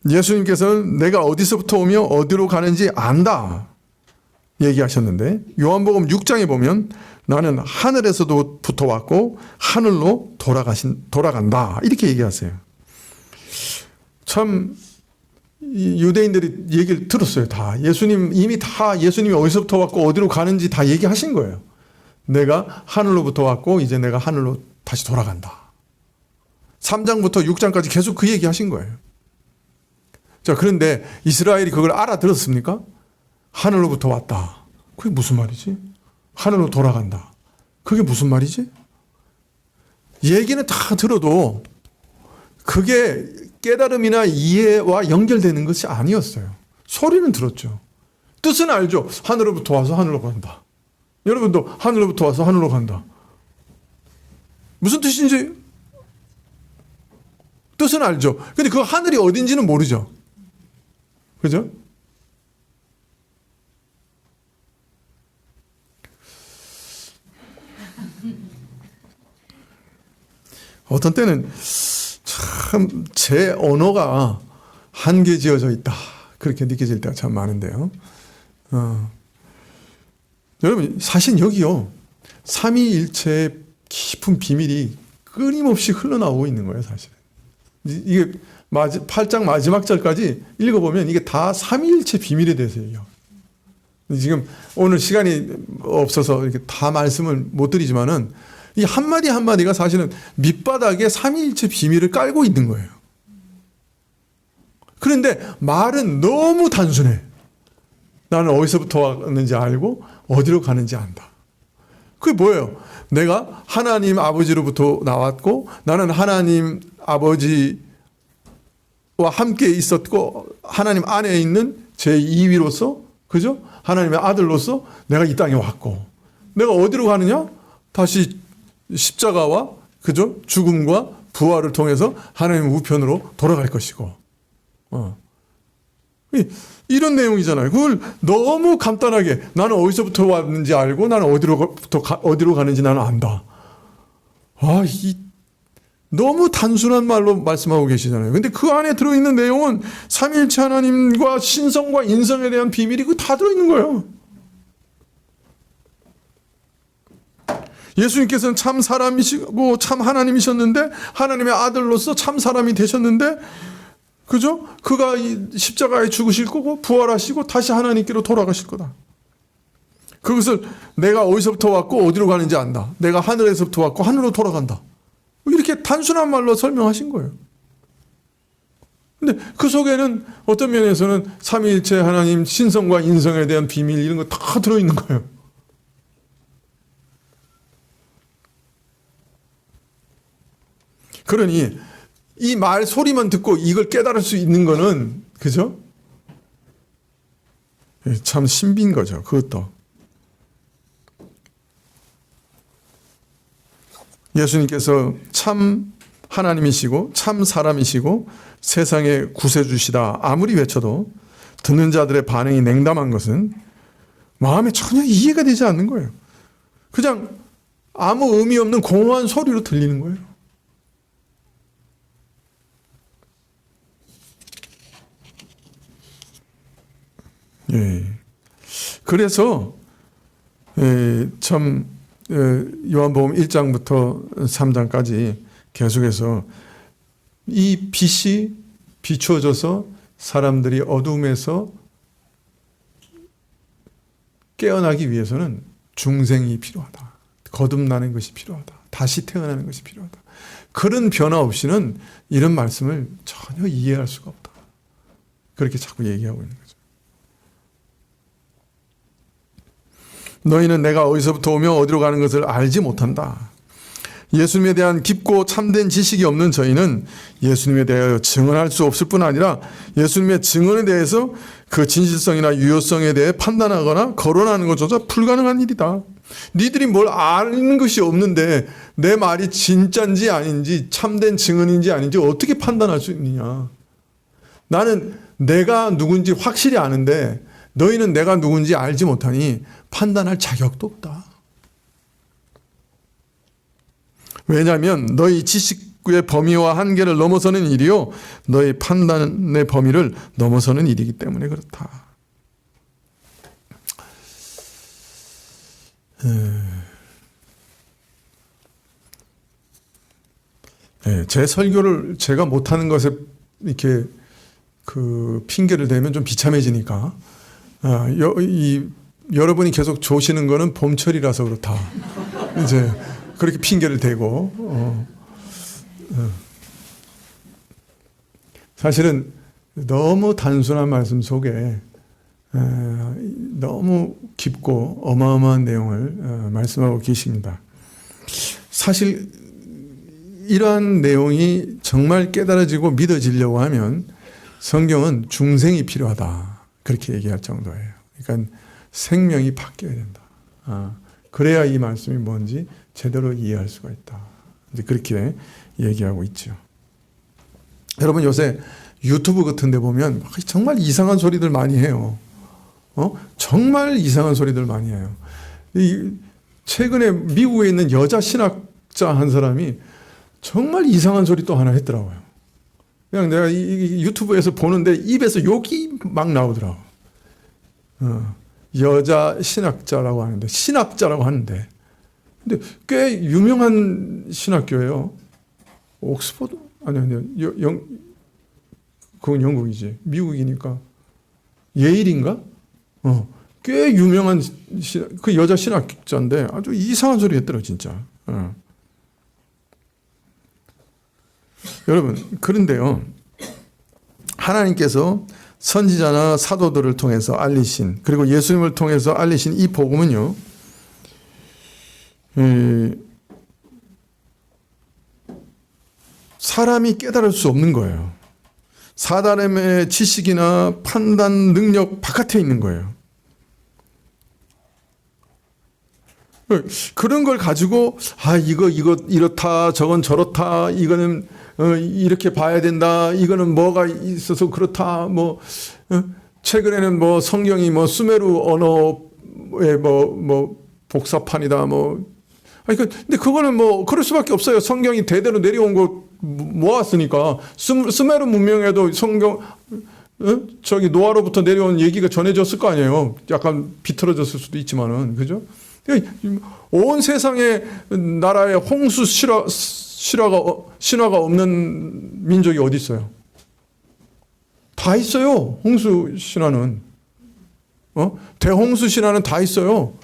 예수님께서는 내가 어디서부터 오며 어디로 가는지 안다 얘기하셨는데 요한복음 6장에 보면 나는 하늘에서도부터 왔고 하늘로 돌아간다 이렇게 얘기하세요. 참 유대인들이 얘기를 들었어요. 다 예수님이 어디서부터 왔고 어디로 가는지 다 얘기하신 거예요. 내가 하늘로부터 왔고 이제 내가 하늘로 다시 돌아간다. 3장부터 6장까지 계속 그 얘기하신 거예요. 자, 그런데 이스라엘이 그걸 알아들었습니까? 하늘로부터 왔다. 그게 무슨 말이지? 하늘로 돌아간다. 그게 무슨 말이지? 얘기는 다 들어도 그게 깨달음이나 이해와 연결되는 것이 아니었어요. 소리는 들었죠. 뜻은 알죠. 하늘로부터 와서 하늘로 간다. 여러분도 하늘로부터 와서 하늘로 간다. 무슨 뜻인지 뜻은 알죠. 근데 그 하늘이 어딘지는 모르죠. 그죠? 어떤 때는 참 제 언어가 한계 지어져 있다. 그렇게 느껴질 때가 참 많은데요. 여러분, 사실 여기요. 삼위일체의 깊은 비밀이 끊임없이 흘러나오고 있는 거예요, 사실은. 이게 8장 마지막 절까지 읽어보면 이게 다 삼위일체 비밀에 대해서 얘기해요. 지금 오늘 시간이 없어서 이렇게 다 말씀을 못 드리지만은 이 한마디 한마디가 사실은 밑바닥에 삼위일체 비밀을 깔고 있는 거예요. 그런데 말은 너무 단순해. 나는 어디서부터 왔는지 알고 어디로 가는지 안다. 그게 뭐예요? 내가 하나님 아버지로부터 나왔고 나는 하나님 아버지와 함께 있었고 하나님 안에 있는 제2위로서 그죠? 하나님의 아들로서 내가 이 땅에 왔고 내가 어디로 가느냐? 다시 십자가와 그죠? 죽음과 부활을 통해서 하나님 우편으로 돌아갈 것이고 이런 내용이잖아요. 그걸 너무 간단하게 나는 어디서부터 왔는지 알고 나는 어디로 가는지 나는 안다. 너무 단순한 말로 말씀하고 계시잖아요. 근데 그 안에 들어있는 내용은 삼위일체 하나님과 신성과 인성에 대한 비밀이 그 다 들어있는 거예요. 예수님께서는 참 사람이시고 참 하나님이셨는데 하나님의 아들로서 참 사람이 되셨는데 그죠? 그가 십자가에 죽으실 거고 부활하시고 다시 하나님께로 돌아가실 거다. 그것을 내가 어디서부터 왔고 어디로 가는지 안다. 내가 하늘에서부터 왔고 하늘로 돌아간다. 이렇게 단순한 말로 설명하신 거예요. 근데 그 속에는 어떤 면에서는 삼위일체 하나님 신성과 인성에 대한 비밀 이런 거 다 들어있는 거예요. 그러니 이 말 소리만 듣고 이걸 깨달을 수 있는 거는 그죠? 참 신비인 거죠. 그것도. 예수님께서 참 하나님이시고 참 사람이시고 세상의 구세주시다 아무리 외쳐도 듣는 자들의 반응이 냉담한 것은 마음에 전혀 이해가 되지 않는 거예요. 그냥 아무 의미 없는 공허한 소리로 들리는 거예요. 예. 그래서 참 요한복음 1장부터 3장까지 계속해서 이 빛이 비추어져서 사람들이 어둠에서 깨어나기 위해서는 중생이 필요하다. 거듭나는 것이 필요하다. 다시 태어나는 것이 필요하다. 그런 변화 없이는 이런 말씀을 전혀 이해할 수가 없다. 그렇게 자꾸 얘기하고 있는 거죠. 너희는 내가 어디서부터 오며 어디로 가는 것을 알지 못한다. 예수님에 대한 깊고 참된 지식이 없는 저희는 예수님에 대하여 증언할 수 없을 뿐 아니라 예수님의 증언에 대해서 그 진실성이나 유효성에 대해 판단하거나 거론하는 것조차 불가능한 일이다. 니들이 뭘 아는 것이 없는데 내 말이 진짜인지 아닌지 참된 증언인지 아닌지 어떻게 판단할 수 있느냐. 나는 내가 누군지 확실히 아는데 너희는 내가 누군지 알지 못하니 판단할 자격도 없다. 왜냐하면 너희 지식의 범위와 한계를 넘어서는 일이요 너희 판단의 범위를 넘어서는 일이기 때문에 그렇다. 제 설교를 제가 못하는 것에 이렇게 그 핑계를 대면 좀 비참해지니까 여러분이 계속 조시는 거는 봄철이라서 그렇다. 이제 그렇게 핑계를 대고 사실은 너무 단순한 말씀 속에 너무 깊고 어마어마한 내용을 말씀하고 계십니다. 사실 이러한 내용이 정말 깨달아지고 믿어지려고 하면 성경은 중생이 필요하다 그렇게 얘기할 정도예요. 그러니까 생명이 바뀌어야 된다. 그래야 이 말씀이 뭔지 제대로 이해할 수가 있다. 이제 그렇게 얘기하고 있죠. 여러분 요새 유튜브 같은 데 보면 정말 이상한 소리들 많이 해요. 정말 이상한 소리들 많이 해요. 최근에 미국에 있는 여자 신학자 한 사람이 정말 이상한 소리 또 하나 했더라고요. 그냥 내가 이 유튜브에서 보는데 입에서 욕이 막 나오더라고. 여자 신학자라고 하는데 근데 꽤 유명한 신학교예요. 옥스퍼드? 아니요. 그건 영국이지. 미국이니까. 예일인가? 꽤 유명한 그 여자 신학자인데 아주 이상한 소리 했더라고 진짜. 여러분 그런데요. 하나님께서 선지자나 사도들을 통해서 알리신 그리고 예수님을 통해서 알리신 이 복음은요. 사람이 깨달을 수 없는 거예요. 사람의 지식이나 판단 능력 바깥에 있는 거예요. 그런 걸 가지고 이거 이렇다 저건 저렇다 이거는 이렇게 봐야 된다 이거는 뭐가 있어서 그렇다 최근에는 성경이 수메르 언어의 복사판이다 근데 그거는 그럴 수밖에 없어요. 성경이 대대로 내려온 거 모았으니까 수메르 문명에도 성경 저기 노아로부터 내려온 얘기가 전해졌을 거 아니에요. 약간 비틀어졌을 수도 있지만은 그죠? 온 세상의 나라에 홍수 신화가 없는 민족이 어디 있어요? 다 있어요. 홍수 신화는 대홍수 신화는 다 있어요.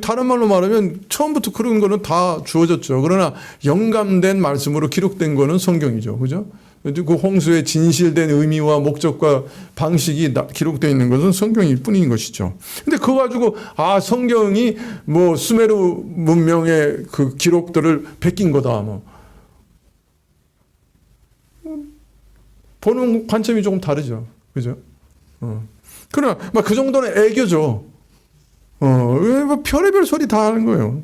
다른 말로 말하면 처음부터 그런 거는 다 주어졌죠. 그러나 영감된 말씀으로 기록된 거는 성경이죠. 그죠? 그 홍수의 진실된 의미와 목적과 방식이 기록되어 있는 것은 성경일 뿐인 것이죠. 근데 그거 가지고 성경이 수메르 문명의 그 기록들을 베낀 거다 보는 관점이 조금 다르죠. 그죠? 그러나 그 정도는 애교죠. 별의별 소리 다 하는 거예요.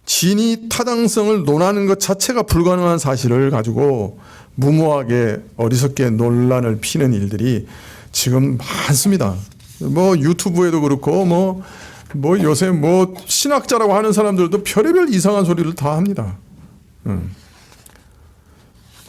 진이 타당성을 논하는 것 자체가 불가능한 사실을 가지고 무모하게 어리석게 논란을 피는 일들이 지금 많습니다. 유튜브에도 그렇고 요새 신학자라고 하는 사람들도 별의별 이상한 소리를 다 합니다.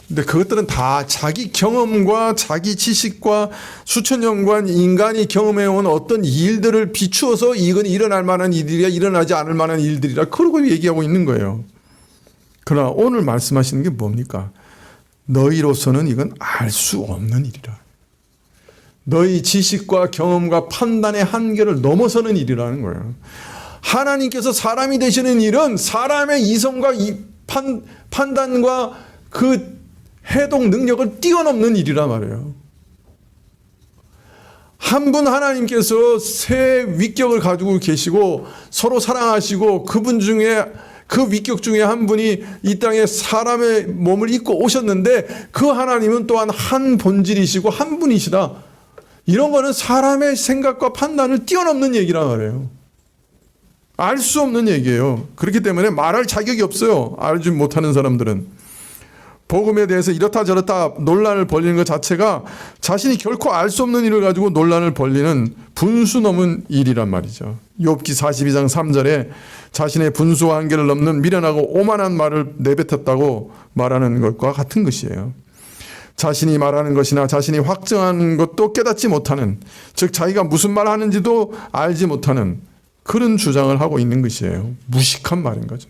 근데 그것들은 다 자기 경험과 자기 지식과 수천 년간 인간이 경험해온 어떤 일들을 비추어서 이건 일어날 만한 일이야 일어나지 않을 만한 일들이라 그러고 얘기하고 있는 거예요. 그러나 오늘 말씀하시는 게 뭡니까? 너희로서는 이건 알 수 없는 일이라. 너희 지식과 경험과 판단의 한계를 넘어서는 일이라는 거예요. 하나님께서 사람이 되시는 일은 사람의 이성과 판단과 그 해동 능력을 뛰어넘는 일이란 말이에요. 한 분 하나님께서 새 위격을 가지고 계시고 서로 사랑하시고 그분 중에 그 위격 중에 한 분이 이 땅에 사람의 몸을 입고 오셨는데 그 하나님은 또한 한 본질이시고 한 분이시다. 이런 거는 사람의 생각과 판단을 뛰어넘는 얘기란 말이에요. 알 수 없는 얘기예요. 그렇기 때문에 말할 자격이 없어요. 알지 못하는 사람들은. 복음에 대해서 이렇다 저렇다 논란을 벌이는 것 자체가 자신이 결코 알 수 없는 일을 가지고 논란을 벌이는 분수 넘은 일이란 말이죠. 욥기 42장 3절에 자신의 분수 한계를 넘는 미련하고 오만한 말을 내뱉었다고 말하는 것과 같은 것이에요. 자신이 말하는 것이나 자신이 확증하는 것도 깨닫지 못하는, 즉 자기가 무슨 말 하는지도 알지 못하는 그런 주장을 하고 있는 것이에요. 무식한 말인 거죠.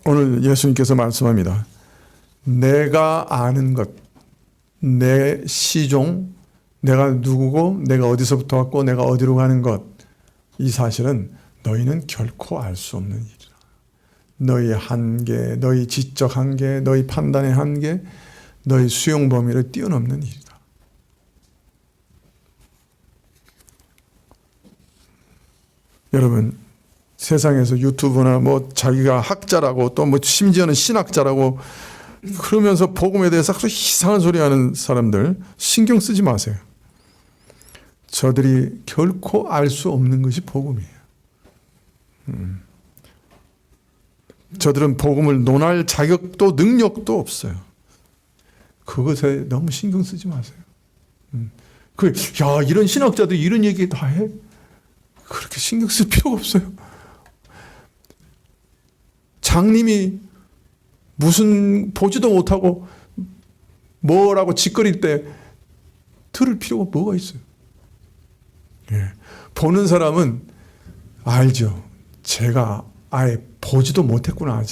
오늘 예수님께서 말씀합니다. 내가 아는 것, 내 시종, 내가 누구고 내가 어디서부터 왔고 내가 어디로 가는 것, 이 사실은 너희는 결코 알 수 없는 일이라. 너희의 한계, 너희 지적 한계, 너희 판단의 한계, 너희 수용 범위를 뛰어넘는 일이다. 여러분, 세상에서 유튜브나 뭐 자기가 학자라고 또 뭐 심지어는 신학자라고 그러면서 복음에 대해서 아주 이상한 소리 하는 사람들 신경 쓰지 마세요. 저들이 결코 알 수 없는 것이 복음이에요. 저들은 복음을 논할 자격도 능력도 없어요. 그것에 너무 신경 쓰지 마세요. 야, 이런 신학자들이 이런 얘기 다 해? 그렇게 신경 쓸 필요가 없어요. 장님이 무슨 보지도 못하고 뭐라고 짓거릴 때 들을 필요가 뭐가 있어요? 예. 보는 사람은 알죠. 제가 아예 보지도 못했구나.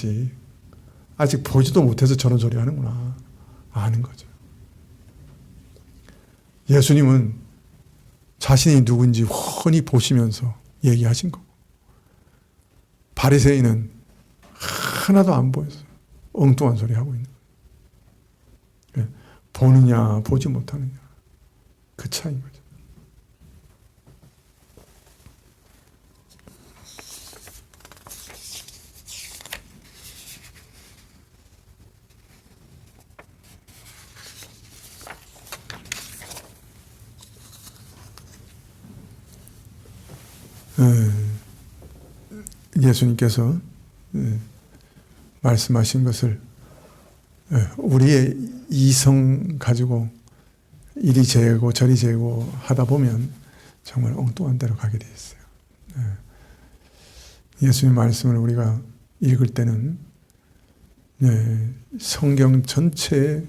아직 보지도 못해서 저런 소리 하는구나. 아는 거죠. 예수님은 자신이 누군지 훤히 보시면서 얘기하신 거고, 바리새인은 하나도 안 보였어요. 엉뚱한 소리 하고 있는 거예요. 보느냐 보지 못하느냐, 그 차이인 거죠. 예수님께서 말씀하신 것을 우리의 이성 가지고 이리 재고 저리 재고 하다 보면 정말 엉뚱한 데로 가게 돼 있어요. 예수님 말씀을 우리가 읽을 때는 성경 전체의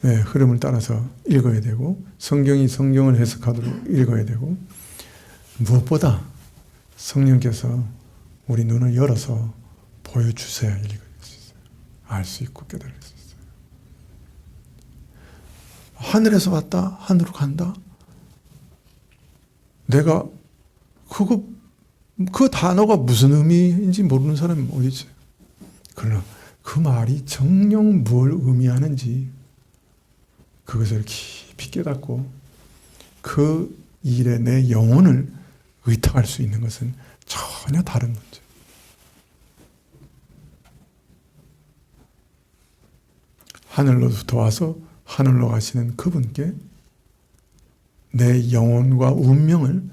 흐름을 따라서 읽어야 되고, 성경이 성경을 해석하도록 읽어야 되고, 무엇보다 성령께서 우리 눈을 열어서 보여주셔야 읽을 수 있어요. 알 수 있고 깨달을 수 있어요. 하늘에서 왔다, 하늘로 간다. 내가 그 단어가 무슨 의미인지 모르는 사람이 어디 있어요? 그러나 그 말이 정녕 뭘 의미하는지 그것을 깊이 깨닫고 그 일에 내 영혼을 의탁할 수 있는 것은 전혀 다른 문제. 하늘로부터 와서 하늘로 가시는 그분께 내 영혼과 운명을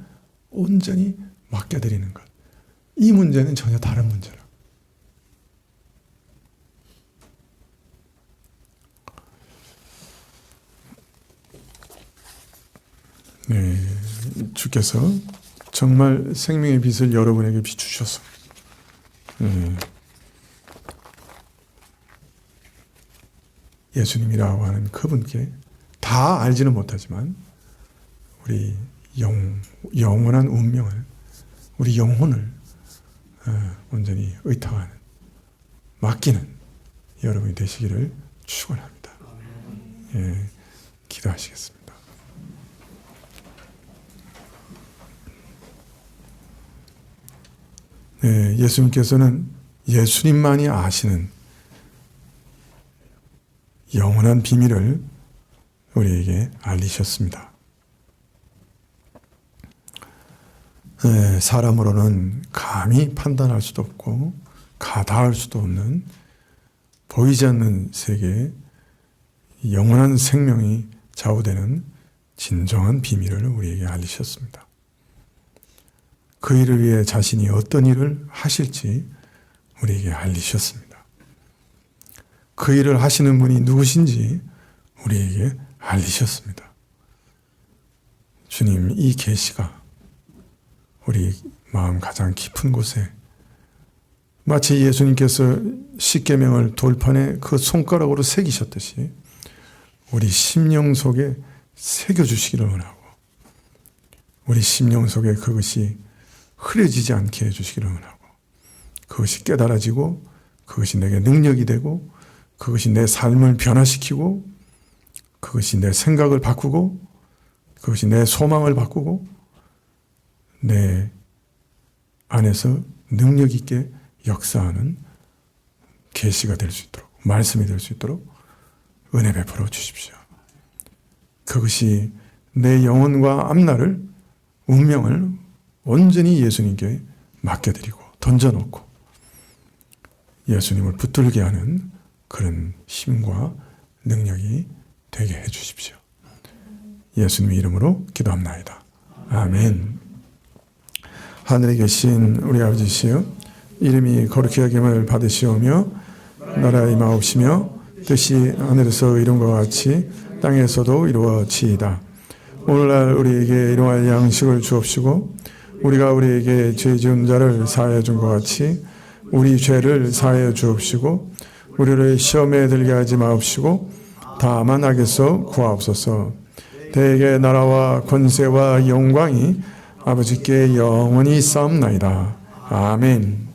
온전히 맡겨드리는 것. 이 문제는 전혀 다른 문제라. 주께서 정말 생명의 빛을 여러분에게 비추셔서 예수님이라고 하는 그분께 다 알지는 못하지만 우리 영원한 운명을, 우리 영혼을 온전히 의탁하는, 맡기는 여러분이 되시기를 축원합니다. 기도하시겠습니다. 예수님께서는 예수님만이 아시는 영원한 비밀을 우리에게 알리셨습니다. 사람으로는 감히 판단할 수도 없고 가다할 수도 없는 보이지 않는 세계에 영원한 생명이 좌우되는 진정한 비밀을 우리에게 알리셨습니다. 그 일을 위해 자신이 어떤 일을 하실지 우리에게 알리셨습니다. 그 일을 하시는 분이 누구신지 우리에게 알리셨습니다. 주님, 이 계시가 우리 마음 가장 깊은 곳에 마치 예수님께서 십계명을 돌판에 그 손가락으로 새기셨듯이 우리 심령 속에 새겨주시기를 원하고 우리 심령 속에 그것이 흐려지지 않게 해주시기를 원하고 그것이 깨달아지고 그것이 내게 능력이 되고 그것이 내 삶을 변화시키고 그것이 내 생각을 바꾸고 그것이 내 소망을 바꾸고 내 안에서 능력 있게 역사하는 계시가 될 수 있도록 말씀이 될 수 있도록 은혜 베풀어 주십시오. 그것이 내 영혼과 앞날을 운명을 온전히 예수님께 맡겨드리고 던져놓고 예수님을 붙들게 하는 그런 힘과 능력이 되게 해주십시오. 예수님의 이름으로 기도합나이다. 아멘. 하늘에 계신 우리 아버지시여 이름이 거룩히 여김을 받으시오며 나라의 임하옵시며 뜻이 하늘에서 이룬 것 같이 땅에서도 이루어지이다. 오늘날 우리에게 일용할 양식을 주옵시고 우리가 우리에게 죄 지은 자를 사하여 준 것 같이 우리 죄를 사하여 주옵시고 우리를 시험에 들게 하지 마옵시고 다만 악에서 구하옵소서. 대개 나라와 권세와 영광이 아버지께 영원히 싸움나이다. 아멘.